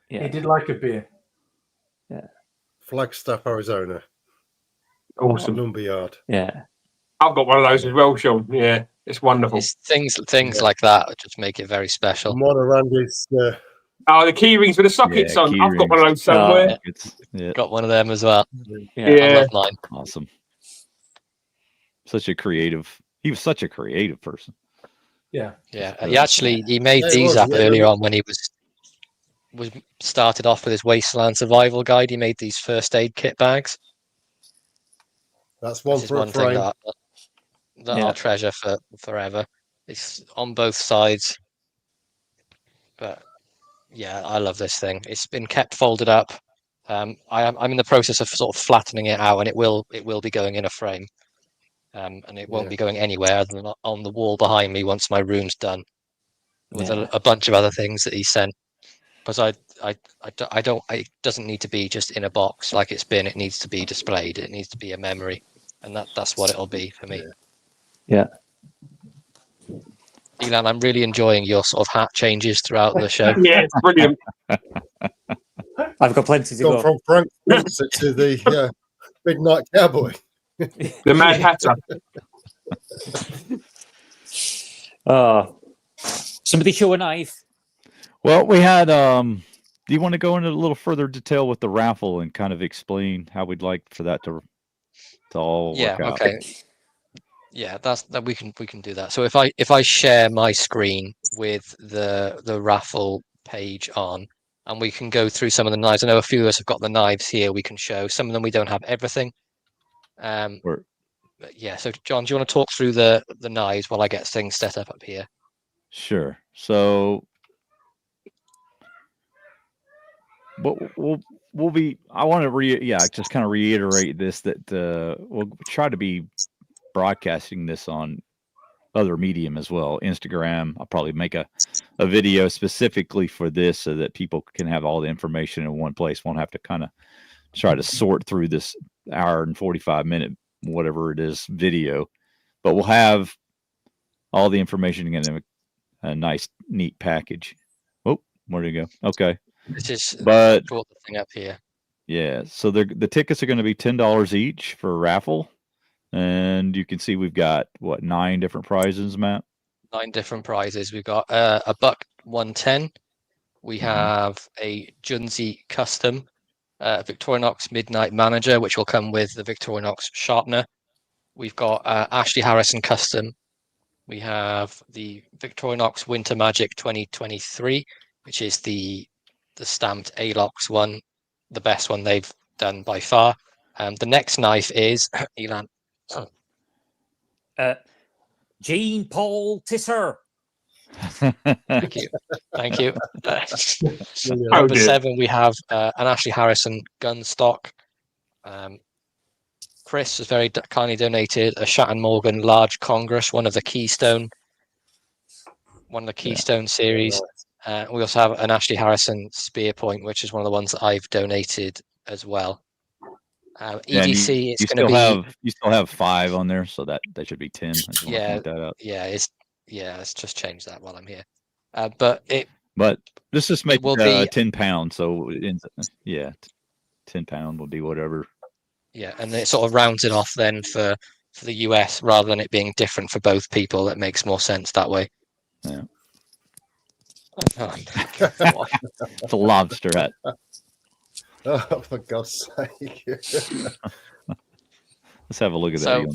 Yeah, he did like a beer. Yeah, Flagstaff, Arizona. Awesome. Lumberyard. Yeah. I've got one of those as well, Sean. Yeah, it's wonderful. It's things like that just make it very special. And one of Randy's. The key rings with the sockets on. I've got one of those somewhere. Got one of them as well. Yeah. I love mine. Awesome. He was such a creative person. Yeah. He made these up earlier on when he was started off with his Wasteland Survival Guide. He made these first aid kit bags. That's one for a frame. That I'll treasure for forever. It's on both sides. But yeah, I love this thing. It's been kept folded up. I'm in the process of sort of flattening it out, and it will be going in a frame. And it won't be going anywhere other than on the wall behind me once my room's done, with a bunch of other things that he sent. Because it doesn't need to be just in a box like it's been. It needs to be displayed. It needs to be a memory, and that's what it'll be for me. Yeah. Elan, I'm really enjoying your sort of hat changes throughout the show. Yeah, it's brilliant. I've got plenty to go. From Frank Spencer to the Big Night Cowboy. The Mad Hatter. Somebody show a knife. Well, we had Do you want to go into a little further detail with the raffle and kind of explain how we'd like for that to all Yeah. work out? Okay. Yeah, that we can do that. So if I share my screen with the raffle page on, and we can go through some of the knives. I know a few of us have got the knives here. We can show some of them. We don't have everything. Or, But yeah. So John, do you want to talk through the knives while I get things set up here? sure. So, but we'll be. I want to just kind of reiterate this that we'll try to be broadcasting this on other medium as well. Instagram. I'll probably make a video specifically for this so that people can have all the information in one place. Won't have to kind of try to sort through this hour and 45-minute whatever it is video, but we'll have all the information in a nice neat package. Oh, where do you go? Okay. This is But brought the thing up here. Yeah, so the tickets are going to be $10 each for a raffle, and you can see we've got 9 different prizes, Matt. 9 different prizes. We've got a buck 110. We have a Junzi custom Victorinox Midnight Manager, which will come with the Victorinox sharpener. We've got Ashley Harrison custom. We have the Victorinox Winter Magic 2023, which is the stamped Alox one, the best one they've done by far. The next knife is Elan. Jean Paul Tisser. Thank you. Thank you. Oh, Number dear. 7, we have an Ashley Harrison gun stock. Chris has very kindly donated a Shatton Morgan Large Congress, one of the Keystone series. We also have an Ashley Harrison Spear Point, which is one of the ones that I've donated as well. EDC is going to be. You still have 5 on there, so that should be 10. I just want to Yeah, point that out. let's just change that while I'm here. But let's just make will be 10 pounds. So it ends, 10 pound will be whatever. Yeah, and it sort of rounds it off then for the US rather than it being different for both people. It makes more sense that way. Yeah. Oh, It's a lobster hat. Oh, for God's sake. Let's have a look at So-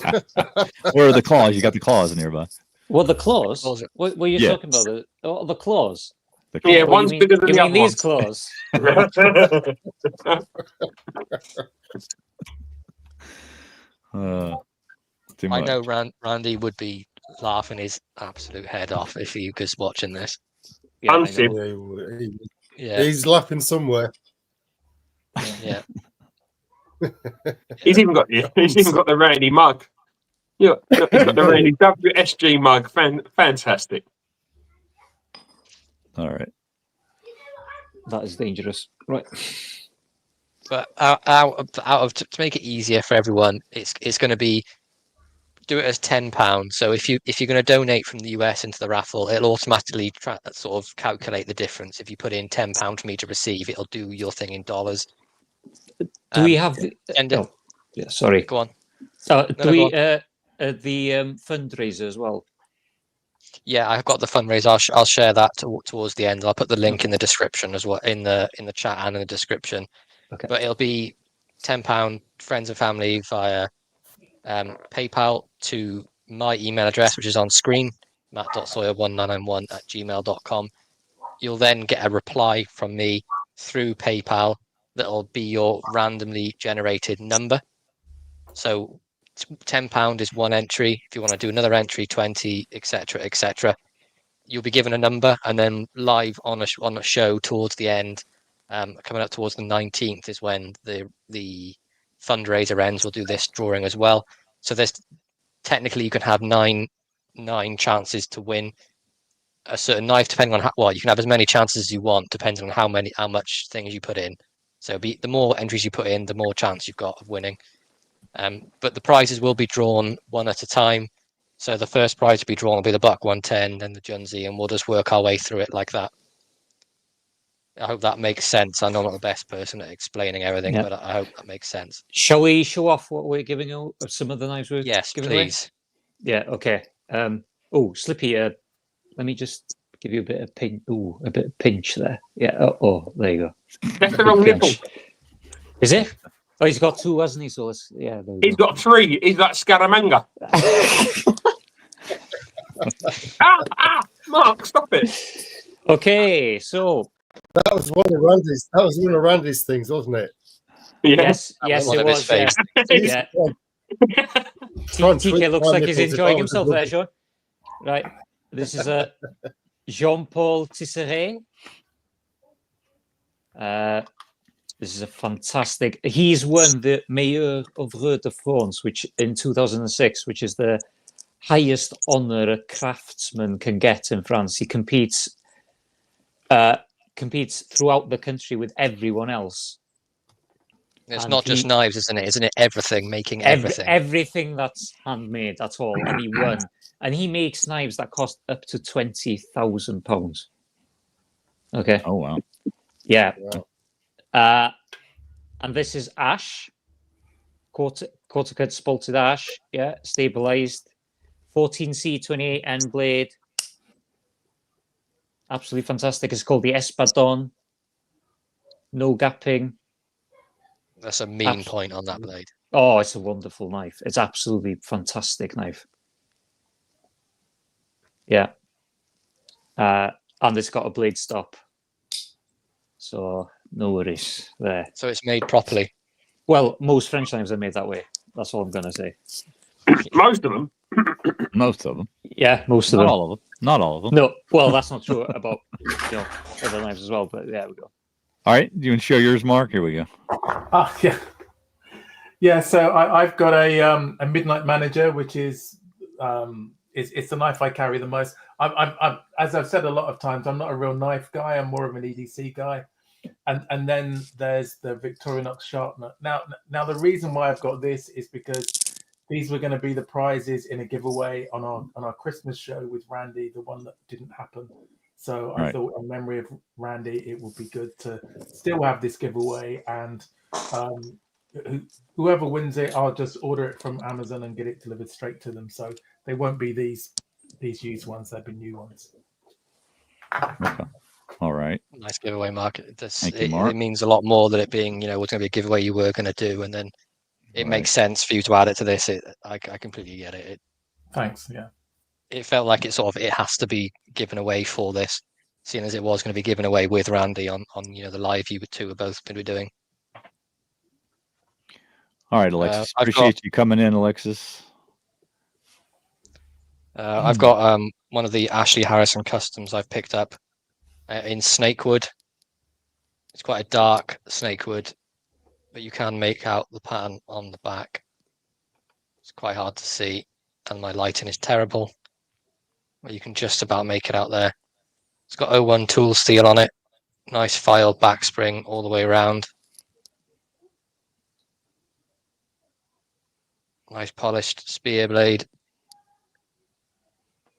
that. Where are the claws? You got the claws nearby. Well, the claws. Claws are- What were you Yeah. talking about? The claws. The Yeah, claws. one's you mean, bigger than you the mean other these one. claws? Too I much. know Randy would be laughing his absolute head off if he was watching this. Yeah, I know. Fancy. Yeah, He's laughing somewhere. yeah. He's even got the Randy mug. Yeah, he's got the Randy WSG mug. Fantastic. All right. That is dangerous. Right. But to make it easier for everyone, it's going to be do it as £10. So if you're going to donate from the US into the raffle, it'll automatically sort of calculate the difference. If you put in £10 for me to receive, it'll do your thing in dollars. Do we have the? Oh, yeah. Sorry. go on. Do no, we go the fundraiser as well? Yeah, I've got the fundraiser. I'll share that towards the end. I'll put the link in the description as well, in the chat and in the description. Okay. But it'll be £10 friends and family via PayPal to my email address, which is on screen, matt.sawyer1991@gmail.com. You'll then get a reply from me through PayPal that'll be your randomly generated number. So £10 is one entry. If you want to do another entry, 20, etc., etc., you'll be given a number, and then live on a show towards the end, coming up towards the 19th is when the fundraiser ends. We'll do this drawing as well. So there's technically you can have nine chances to win a certain knife, depending on you can have as many chances as you want, depending on how much things you put in. So the more entries you put in, the more chance you've got of winning. But the prizes will be drawn one at a time. So the first prize to be drawn will be the buck 110, then the Junzi, and we'll just work our way through it like that. I hope that makes sense. I know I'm not the best person at explaining everything, Yeah. but I hope that makes sense. Shall we show off what we're giving out? Some of the knives we're Yes, giving away? please. Yeah. Okay. Oh, Slippy. Let me just Give you a bit of pinch. Ooh, a bit of pinch there. Yeah. Oh, there you go. That's the wrong nipple. Is it? Oh, he's got two, hasn't he? So let's, yeah. He's got three. He's like Scaramanga. Mark, stop it. Okay, so That was one of Randy's. That was one of Randy's things, wasn't it? Yeah. yes, one it of his was. Yeah. faves. Yeah. Try and TK twist looks my like he's nipples if enjoying I was himself a there, rugby- Sean. Right. This is a Jean-Paul Tisseret. This is a fantastic. He's won the Meilleur Oeuvre de France, which in 2006, which is the highest honor a craftsman can get in France. He competes throughout the country with everyone else. It's And not just knives, isn't it? Isn't it everything? Making everything. Everything that's handmade, that's all. And he won. And he makes knives that cost up to £20,000. Okay. Oh wow. Yeah. Wow. And this is ash, quarter cut spalted ash. Yeah, stabilized. 14C28 end blade. Absolutely fantastic. It's called the Espadon. No gapping. That's a mean point on that blade. Oh, it's a wonderful knife. It's absolutely fantastic knife. Yeah. And it's got a blade stop. So no worries there. So it's made properly. Well, most French knives are made that way. That's all I'm going to say. Most of them. Most of them. Yeah, most of Not them. all of them. Not all of them. No, well, that's not true about other knives as well. But there we go. All right. Do you want to show yours, Mark? Here we go. Oh, yeah. Yeah, so I've got a Midnight Manager, which is it's the knife I carry the most. I'm as I've said a lot of times, I'm not a real knife guy. I'm more of an EDC guy. And then there's the Victorinox sharpener. Now the reason why I've got this is because these were going to be the prizes in a giveaway on our Christmas show with Randy, the one that didn't happen. So I thought, in memory of Randy, it would be good to still have this giveaway, and whoever wins it, I'll just order it from Amazon and get it delivered straight to them. So they won't be these used ones; they'll be new ones. Okay. All right. Nice giveaway, Mark. Thank you, Mark. It means a lot more than it being, what's going to be a giveaway you were going to do, and then it makes sense for you to add it to this. I completely get it. Thanks. Yeah. It felt like it has to be given away for this, seeing as it was going to be given away with Randy on the live you two were both going to be doing. All right, Alexis. Appreciate you coming in, Alexis. I've got one of the Ashley Harrison customs I've picked up in snakewood. It's quite a dark snakewood, but you can make out the pattern on the back. It's quite hard to see, and my lighting is terrible, but you can just about make it out there. It's got 01 tool steel on it, nice filed back spring all the way around. Nice polished spear blade.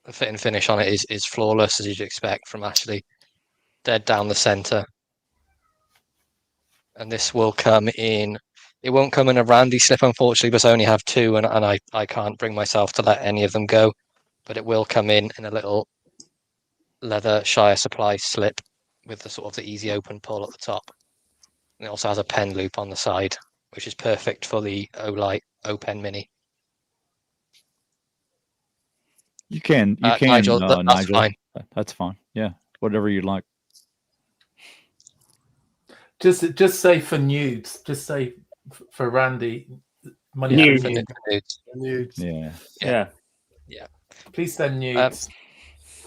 The fit and finish on it is flawless, as you'd expect from Ashley. Dead down the center. And this will come in. It won't come in a Randy slip, unfortunately, because I only have two, and I can't bring myself to let any of them go. But it will come in a little leather Shire Supply slip with the easy open pull at the top. And it also has a pen loop on the side, which is perfect for the O-Light O-Pen Mini. You can, Nigel, that's Nigel. fine. That's fine. Yeah, whatever you like. Just say for nudes. Just say for Randy. Money Nudes. for Nudes. nudes. Yeah. Please send nudes.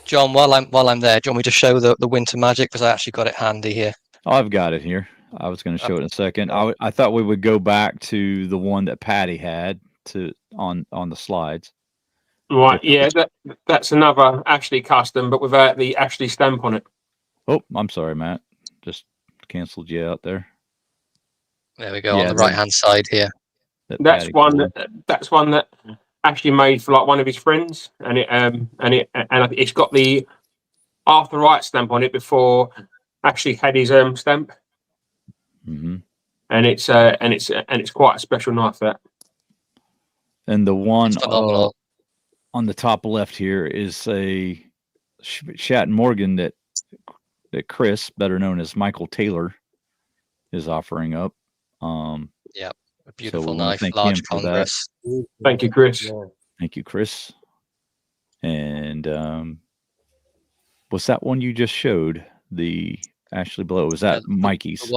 John, while I'm there, do you want me to show the Winter Magic, because I actually got it handy here? Oh, I've got it here. I was going to show it in a second. I thought we would go back to the one that Patty had on the slides. Right, yeah, that's another Ashley custom, but without the Ashley stamp on it. Oh, I'm sorry, Matt. Just canceled you out there. There we go, on the right-hand side here. That's one that Ashley made for like one of his friends, and it's got the Arthur Wright stamp on it before Ashley had his stamp. Mm-hmm. And it's quite a special knife, that. And the one It's phenomenal. on the top left here is a Shat and Morgan that Chris, better known as Michael Taylor, is offering up. A beautiful we wanna knife, thank large him for that. Congress. Thank you, Chris. Yeah. Thank you, Chris. And was that one you just showed? The Ashley Blow, was that Mikey's? The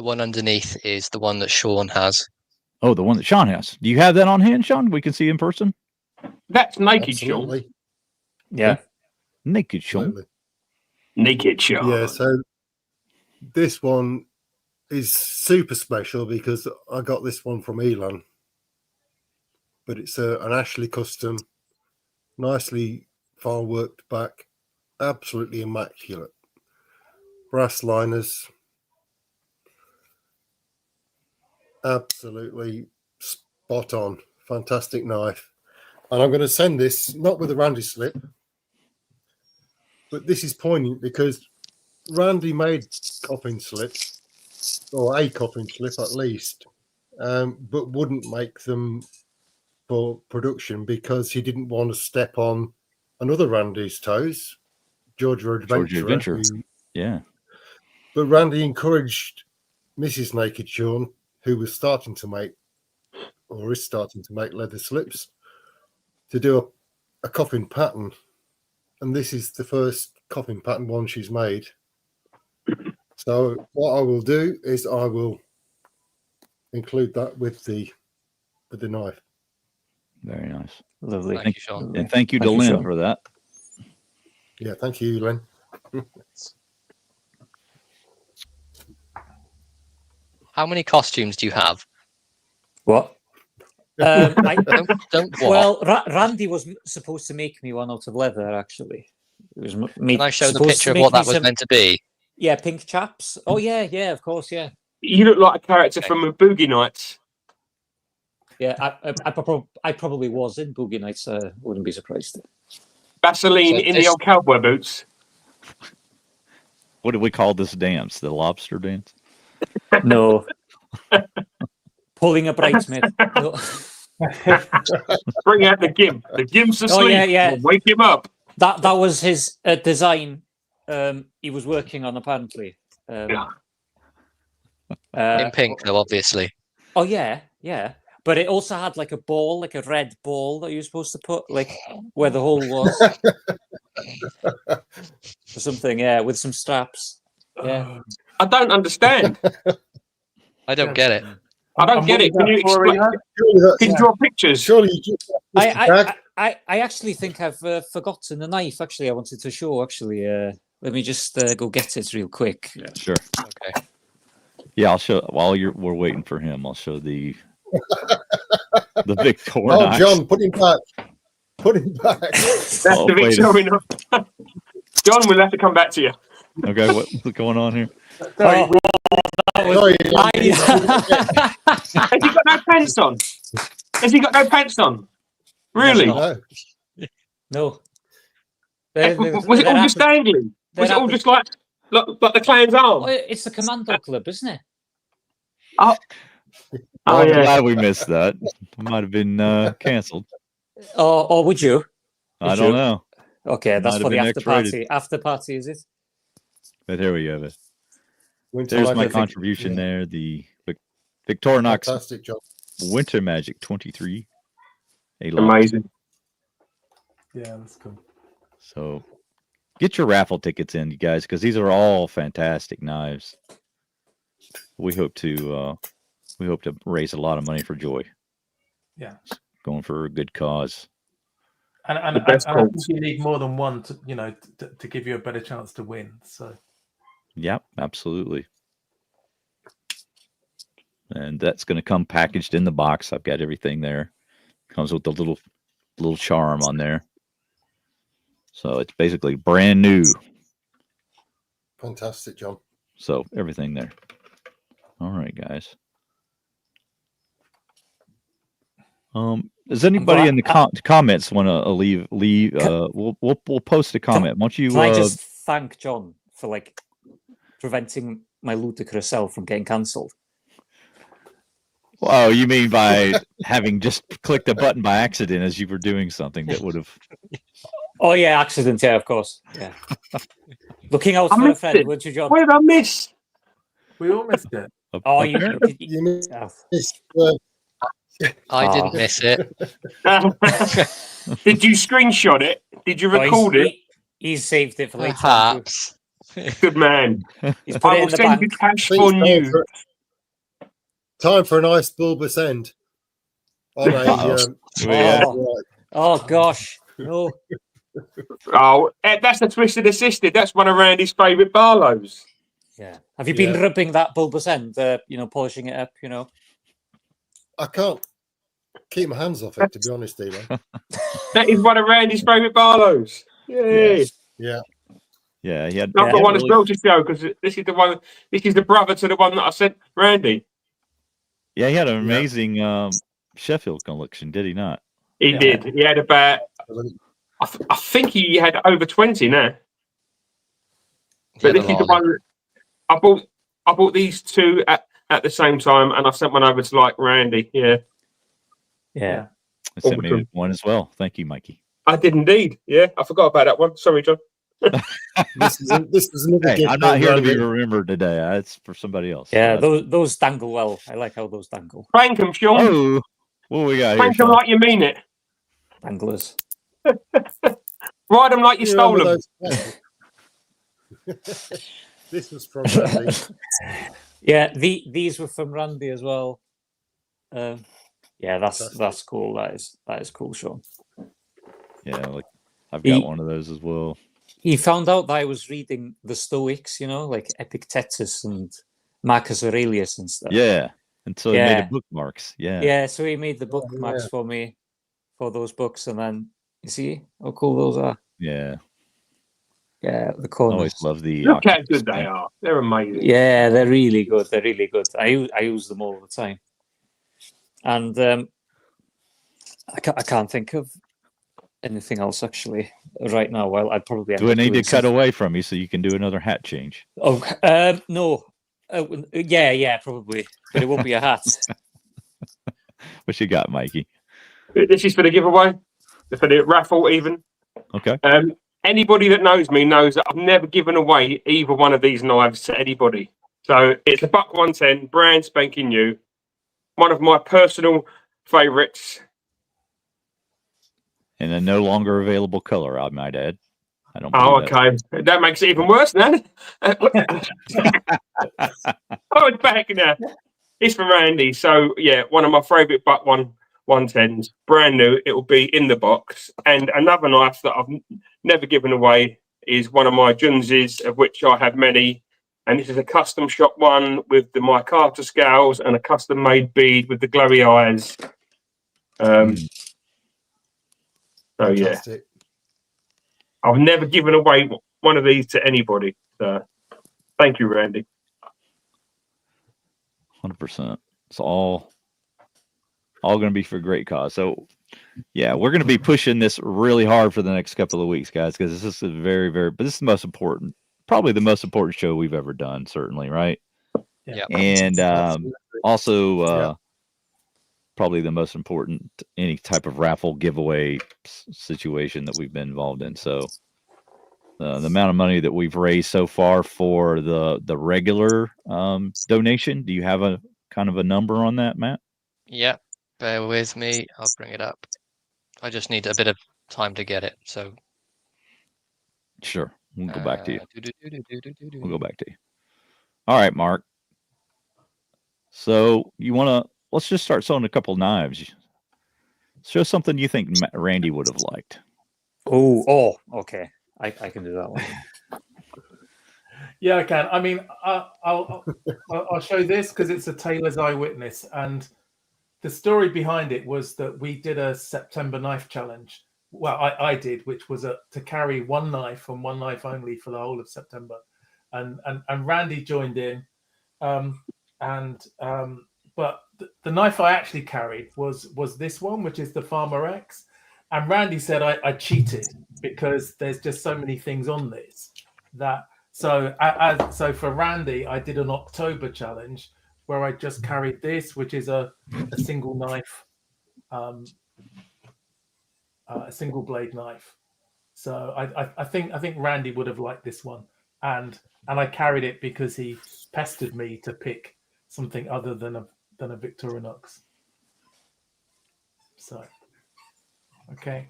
one underneath is the one that Sean has. Oh, the one that Sean has. Do you have that on hand, Sean? We can see in person. That's naked, Sean. Absolutely. Yeah. Naked Sean. Absolutely. Naked, Sean. Yeah, so this one is super special because I got this one from Elon. But it's an Ashley custom, nicely file worked back, absolutely immaculate. Brass liners, absolutely spot on. Fantastic knife. And I'm going to send this, not with a Randy slip, but this is poignant because Randy made coffin slips, or a coffin slip at least, but wouldn't make them for production because he didn't want to step on another Randy's toes, Georgia Adventurer. Yeah. But Randy encouraged Mrs. Naked Sean, who was starting to make, or is starting to make leather slips, to do a coffin pattern. And this is the first coffin pattern one she's made. So what I will do is I will include that with the knife. Very nice. Lovely. Thank you, Sean. And thank you to Thank you, Lynn Sean. for that. Yeah, thank you, Len. How many costumes do you have? What? Don't what? Well, Randy was supposed to make me one out of leather, actually. It was Can I show the picture of what that was meant to be? Yeah, pink chaps. Oh, yeah, of course, yeah. You look like a character from a Boogie Nights. Yeah, I probably was in Boogie Nights. Wouldn't be surprised. Vaseline So in the this- old cowboy boots. What do we call this dance? The lobster dance? No. Pulling a bridesmaid. No. Bring out the gimp. The gimp's asleep. Oh, yeah. We'll wake him up. That was his design. He was working on, apparently. Yeah. In pink, though, obviously. Oh, yeah. But it also had like a ball, like a red ball that you were supposed to put, like where the hole was. Or something, yeah, with some straps. Yeah. I don't understand. I don't get it. I don't get it. Can you explain? Can you draw pictures? Surely you just I actually think I've forgotten the knife. Actually, I wanted to show. Actually, let me just go get it real quick. Yeah, sure. Okay. Yeah, I'll show while we're waiting for him. I'll show the Victor. Oh, John, put him back. Put him back. That's the Victorian. John, we'll have to come back to you. Okay, what's going on here? Oh, Sorry, Has he got no pants on? Has he got no pants on? Really? no. no. Was it all just dangling? Was it all just like the clan's arm? Oh, it's the Commando Club, isn't it? Oh, I'm yeah. glad we missed that. It might have been canceled. Or would you? I don't know. Okay, that's Might for the have been after X-rated. party. After party, is it? But there we have it. Winter There's my Magic. contribution Yeah. there. The Victorinox Fantastic job. Winter Magic 23. Amazing. Yeah, that's cool. So get your raffle tickets in, you guys, because these are all fantastic knives. We hope to raise a lot of money for Joy. Yeah. Going for a good cause. And The best I think quotes. you need more than one to give you a better chance to win. So Yep, absolutely. And that's going to come packaged in the box. I've got everything there. Comes with the little charm on there. So it's basically brand new. Fantastic job. So everything there. All right, guys. Does anybody in the comments want to leave? We'll post a comment. Won't you? Can I just thank John for like preventing my ludicrous self from getting cancelled? Oh, you mean by having just clicked a button by accident as you were doing something that would have Oh yeah, accident. Yeah, of course. Yeah. Looking out I for a missed friend, it. weren't you, John? What did I miss? We all missed it. Oh, you. You missed, Oh. I Ah. didn't miss it. Did you screenshot it? Did you Oh, record it? he's saved it for later on. Perhaps. Good man. He's put I it will in the send you bank. cash I think for it's new. time for a nice bulbous end. On a, Uh-oh. Yeah. Oh gosh. No. Oh, that's the Twisted Assisted. That's one of Randy's favourite Barlows. Yeah. Have you been Yeah. rubbing that bulbous end? Polishing it up. I can't keep my hands off it, to be honest, Eli. That is one of Randy's favourite Barlows. Yay. Yes. Yeah. Yeah. He had. I've got he one had as well to show because this is the one. This is the brother to the one that I sent Randy. Yeah, he had an amazing Sheffield collection, did he not? He Yeah. did. He had about. I think he had over 20 now. But this is the one. I bought these two at the same time, and I sent one over to like Randy. Yeah, Yeah. I sent me one as well. Thank you, Mikey. I did indeed. Yeah, I forgot about that one. Sorry, John. This is another Hey, gift I'm not for here to be Randy. remembered today. It's for somebody else. Yeah. Those dangle well. I like how those dangle. Prank them, Sean. Oh, what we got here? Prank them Sean? like you mean it. Danglers. Ride them like you stole them. This was from Randy. Yeah. These were from Randy as well. Yeah, that's cool. That is cool, Sean. Yeah, like I've got one of those as well. He found out that I was reading the Stoics, like Epictetus and Marcus Aurelius and stuff. Yeah, and so he made the bookmarks. Yeah, yeah. So he made the bookmarks for me for those books, and then you see how cool those are. Yeah, yeah. The I corners. always love the. Look how good they are. They're amazing. Yeah, they're really good. They're really good. I use them all the time, and I can't think of anything else actually right now. Well, I'd probably do I need to cut away from you so you can do another hat change? Oh, no. Yeah, probably, but it won't be a hat. What you got, Mikey? This is for the giveaway, for the raffle, even. Okay. Anybody that knows me knows that I've never given away either one of these knives to anybody. So it's a Buck 110, brand spanking new, one of my personal favourites. And a no longer available color, I might add. I don't. Oh, okay. That makes it even worse, then. Oh, it's back now. It's for Randy. So yeah, one of my favourite Buck 110s, brand new. It will be in the box. And another knife that I've never given away is one of my Junzis, of which I have many. And this is a custom shop one with the micarta scales and a custom made bead with the glowy eyes. So yeah, I've never given away one of these to anybody. So thank you, Randy. 100%. It's all going to be for a great cause. So yeah, we're going to be pushing this really hard for the next couple of weeks, guys, because this is but this is the most important, probably the most important show we've ever done, certainly, right? Yeah. And also probably the most important any type of raffle giveaway situation that we've been involved in. So the amount of money that we've raised so far for the regular donation, do you have a kind of a number on that, Matt? Yeah, bear with me. I'll bring it up. I just need a bit of time to get it. So sure, we'll go back to you. We'll go back to you. All right, Mark. So let's just start selling a couple knives. Show something you think Randy would have liked. Oh, okay. I can do that one. Yeah, I can. I mean, I'll show this because it's a Tailor's Eyewitness, and the story behind it was that we did a September knife challenge. Well, I did, which was to carry one knife and one knife only for the whole of September, and Randy joined in, but the knife I actually carried was this one, which is the Farmer X, and Randy said I cheated because there's just so many things on this that. So for Randy, I did an October challenge where I just carried this, which is a single knife, a single blade knife. So I think Randy would have liked this one, and I carried it because he pestered me to pick something other than a Victorinox. So, okay.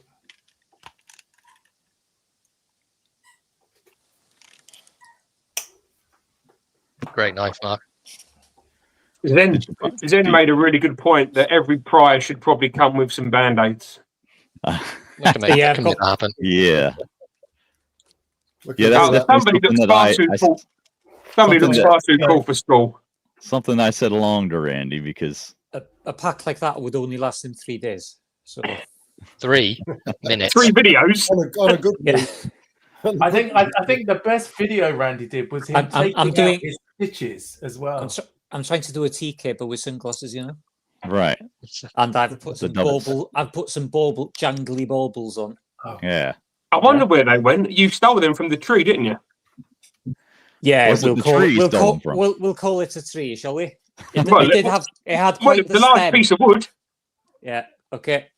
Great knife, Mark. Zen made a really good point that every prize should probably come with some band-aids. That can make, Yeah, can make that happen. Yeah. Look Yeah, at that's that. Somebody something looks that far too cool. Somebody something looks that- far too cool for school. something I said along to Randy because A pack like that would only last him 3 days. So 3 minutes. 3 videos. On a good yeah, week. I think the best video Randy did was him I'm taking doing- out his stitches as well. I'm trying to do a TK but with sunglasses, you know. right. And I've put The some doubles. jangly baubles on. Oh. Yeah. I wonder where they went. You stole them from the tree, didn't you? Yeah, Was it the tree you stole them from? we'll call it a tree, shall we? It Well, did have it had Well, quite it's the a large stem. piece of wood. Yeah. Okay.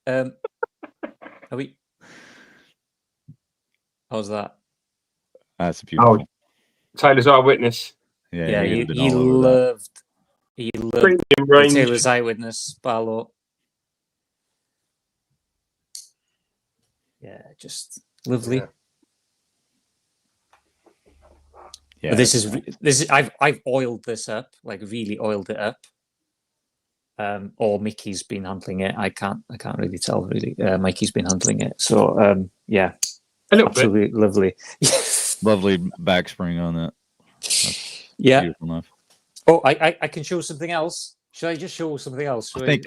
Are we? How's that? That's beautiful. Taylor's eyewitness. Yeah, you'd he, have been he all over that. loved Premium the range. Taylor's eyewitness, Barlow. Yeah, just lovely. Yeah. Yeah, But this is I've oiled this up, like really oiled it up. Or Mickey's been handling it. I can't really tell really. Mikey's been handling it. So yeah, A little bit. absolutely lovely. lovely back spring on that. Yeah. Beautiful enough. Oh, I can show something else. Should I just show something else? I think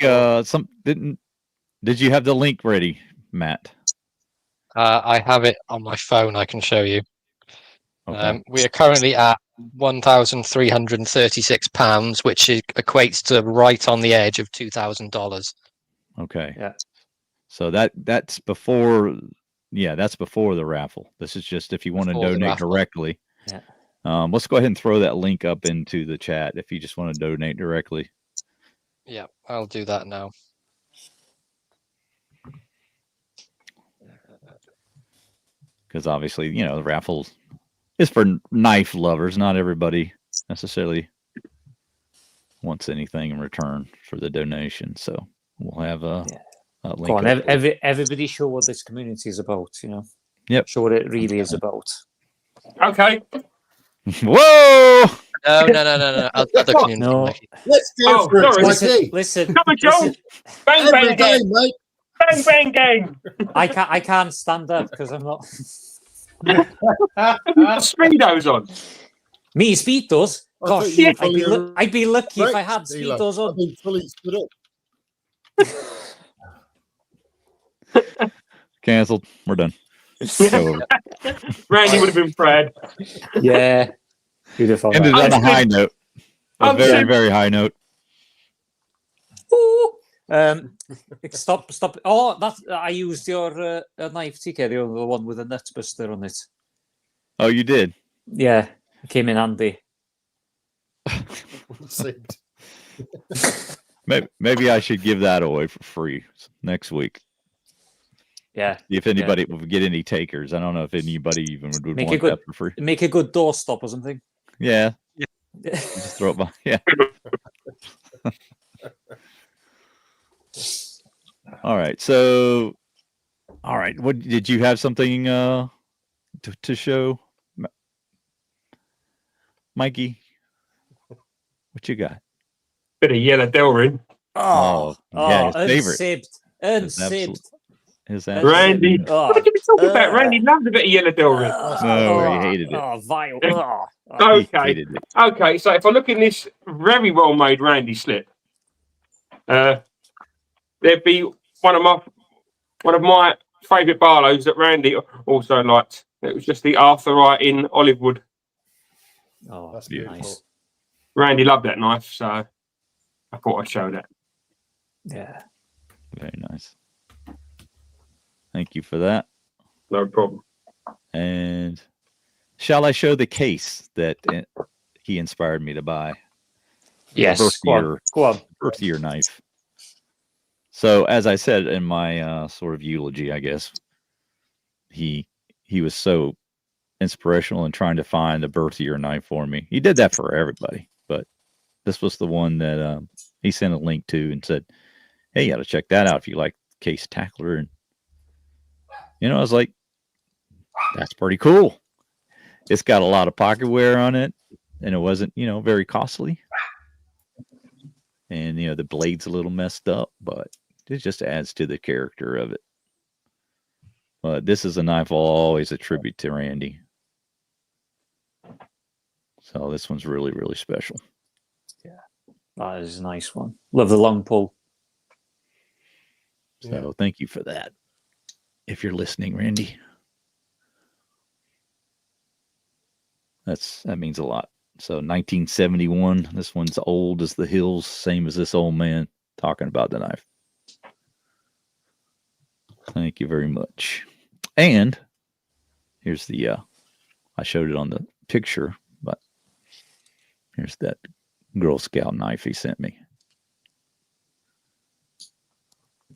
did you have the link ready, Matt? I have it on my phone. I can show you. Okay. We are currently at £1,336, which equates to right on the edge of $2,000. Okay. Yeah. So that's before that's before the raffle. This is just if you want to Before the donate raffle. directly. Yeah. Let's go ahead and throw that link up into the chat if you just want to donate directly. Yeah, I'll do that now. Because obviously, the raffle is for knife lovers. Not everybody necessarily wants anything in return for the donation. So we'll have a link. Go on, up there. everybody show what this community is about. Yep. Show what it really is about. Okay. Whoa! No. Other community. No. Mikey. Let's go Oh, for it, sorry. Mikey. Listen. Come on, Joe. listen, Bang, Every bang, day, gang. mate. Bang, bang, gang. I can't stand up because I'm not. Have you got speedos on? Me speedos. I thought Gosh, you were I'd be, fully I'd be lucky if I erect, had Sheila. speedos I've on. been fully stood up. Cancelled. We're done. Randy would have been proud. Yeah. Beautiful. Ended man. on a high note. A I'm very, saying- very high note. Ooh. Stop. Oh, I used your knife TK, the other one with a nut buster on it. Oh, you did? Yeah, it came in handy. Maybe I should give that away for free next week. Yeah. If anybody would get any takers. I don't know if anybody even would Make want a good- that for free. Make a good doorstop or something. Yeah. Just throw it by. Yeah. All right. So, all right. What did you have something to show, Mikey? What you got? Bit of yellow Delrin. Oh, yeah, his favorite. Unsibbed. His Randy. Oh, What are you talking about? Randy loved a bit of yellow Delrin. No, he hated it. Oh, vile. He Okay. hated it. Okay, so if I look in this very well made Randy slip, there'd be one of my favourite Barlows that Randy also liked. It was just the Arthurite in olive wood. Oh, That's beautiful. nice. Randy loved that knife, so I thought I'd show that. Yeah. Very nice. Thank you for that. No problem. And shall I show the case that he inspired me to buy? Yes. Birth Go on. year, Go on. birth year knife. So, as I said in my sort of eulogy, I guess, he was so inspirational in trying to find a birth year knife for me. He did that for everybody, but this was the one that he sent a link to and said, "Hey, you got to check that out if you like Case Tackler." And I was like, "That's pretty cool." It's got a lot of pocket wear on it, and it wasn't, very costly. And the blade's a little messed up, but it just adds to the character of it. But this is a knife I'll always attribute to Randy. So this one's really, really special. Yeah, that is a nice one. Love the long pull. So thank you for that. If you're listening, Randy, that means a lot. So 1971, this one's old as the hills, same as this old man talking about the knife. Thank you very much. And here's the, I showed it on the picture, but here's that Girl Scout knife he sent me.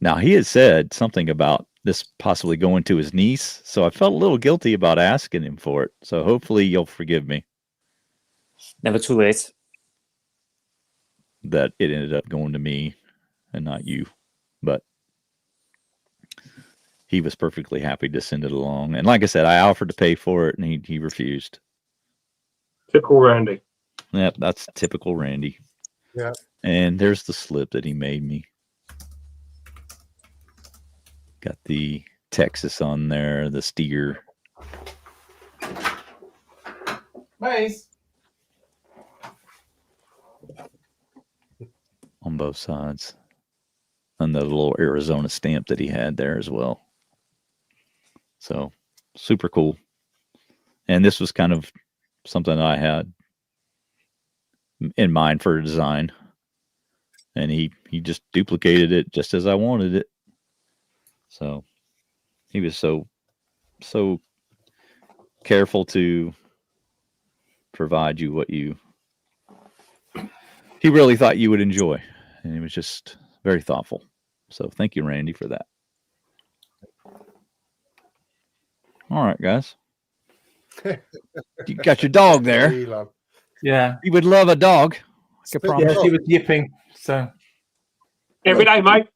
Now, he had said something about this possibly going to his niece, so I felt a little guilty about asking him for it. So hopefully you'll forgive me. Never too late. That it ended up going to me and not you. But he was perfectly happy to send it along. And like I said, I offered to pay for it, and he refused. Typical Randy. Yep, that's typical Randy. Yeah. And there's the slip that he made me. Got the Texas on there, the steer. Mace. On both sides. And the little Arizona stamp that he had there as well. So, super cool. And this was kind of something I had in mind for a design. And he just duplicated it just as I wanted it. So, he was so careful to provide you what he really thought you would enjoy. And he was just very thoughtful. So thank you, Randy, for that. All right, guys. You got your dog there. Yeah. You would love a dog. I can promise. Yeah, she was yipping. So Every day, mate.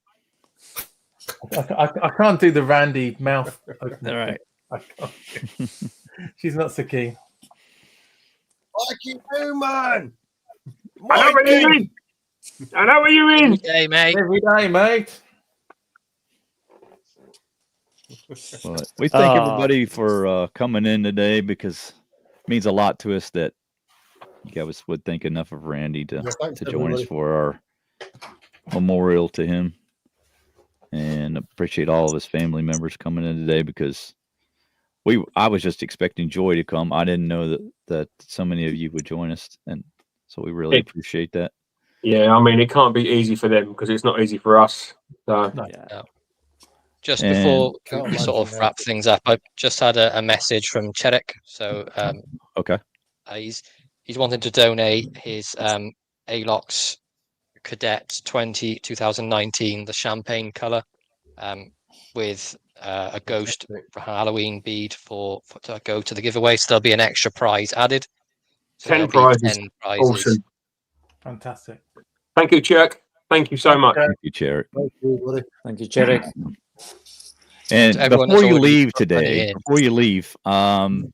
I can't do the Randy mouth opener. All right. I can't. She's not so keen. Like you do, man. I know what you mean. I know what you mean. Every day, mate. Every day, mate. Well, we thank everybody for coming in today, because it means a lot to us that you guys would think enough of Randy to join us for our memorial to him. And appreciate all of his family members coming in today, because I was just expecting Joy to come. I didn't know that so many of you would join us, and so we really appreciate that. Yeah, I mean, it can't be easy for them because it's not easy for us. So. No. Just before we sort of wrap things up, I just had a message from Cherek. So okay, he's wanting to donate his Alox Cadet 2019, the champagne color, with a ghost for Halloween bead to go to the giveaway. So there'll be an extra prize added. So 10 prizes. 10 prizes. Awesome. Fantastic. Thank you, Chuck. Thank you so much. thank you, Cherek. Thank you, buddy. Thank you, Cherek. And everyone before that's you already leave put money today, in.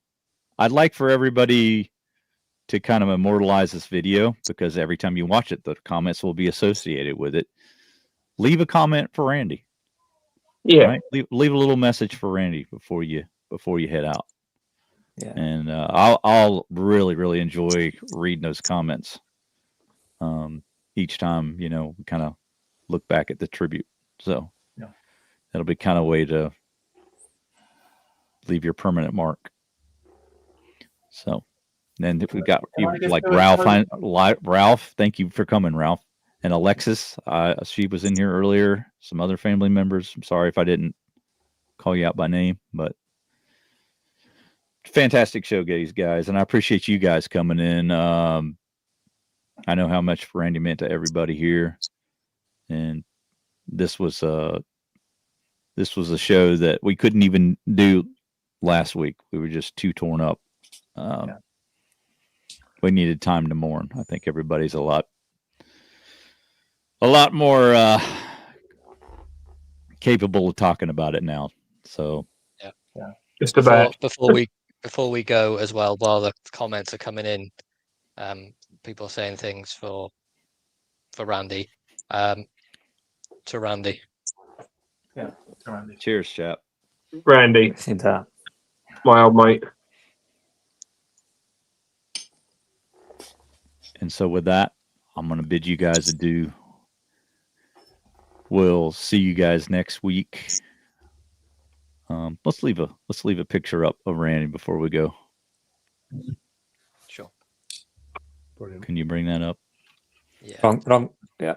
I'd like for everybody to kind of immortalize this video, because every time you watch it, the comments will be associated with it. Leave a comment for Randy. Yeah. Right? Leave a little message for Randy before you head out. Yeah. And I'll really, really enjoy reading those comments. Each time, we kind of look back at the tribute. So that'll be kind of a way to leave your permanent mark. So then we got like Ralph. Thank you for coming, Ralph. And Alexis, she was in here earlier. Some other family members. I'm sorry if I didn't call you out by name, but fantastic show, guys. And I appreciate you guys coming in. I know how much Randy meant to everybody here. And this was a show that we couldn't even do last week. We were just too torn up. Yeah. We needed time to mourn. I think everybody's a lot more capable of talking about it now. So Just about. Before we go as well, while the comments are coming in, people saying things for Randy. To Randy. Yeah. Randy. cheers, chap. Randy, I think that. my old mate. And so with that, I'm going to bid you guys adieu. We'll see you guys next week. Let's leave a picture up of Randy before we go. Sure. Brilliant. Can you bring that up? Yeah. Wrong. Yeah.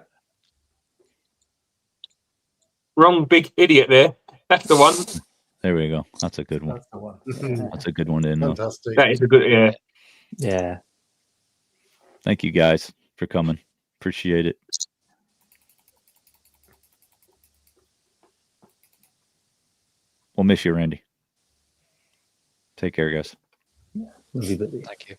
Wrong big idiot there. That's the one. There we go. That's a good one. That's the one. That's a good one to end on. Fantastic. That is a good, yeah. Yeah. Thank you guys for coming. Appreciate it. We'll miss you, Randy. Take care, guys. Lovely, buddy. Thank you.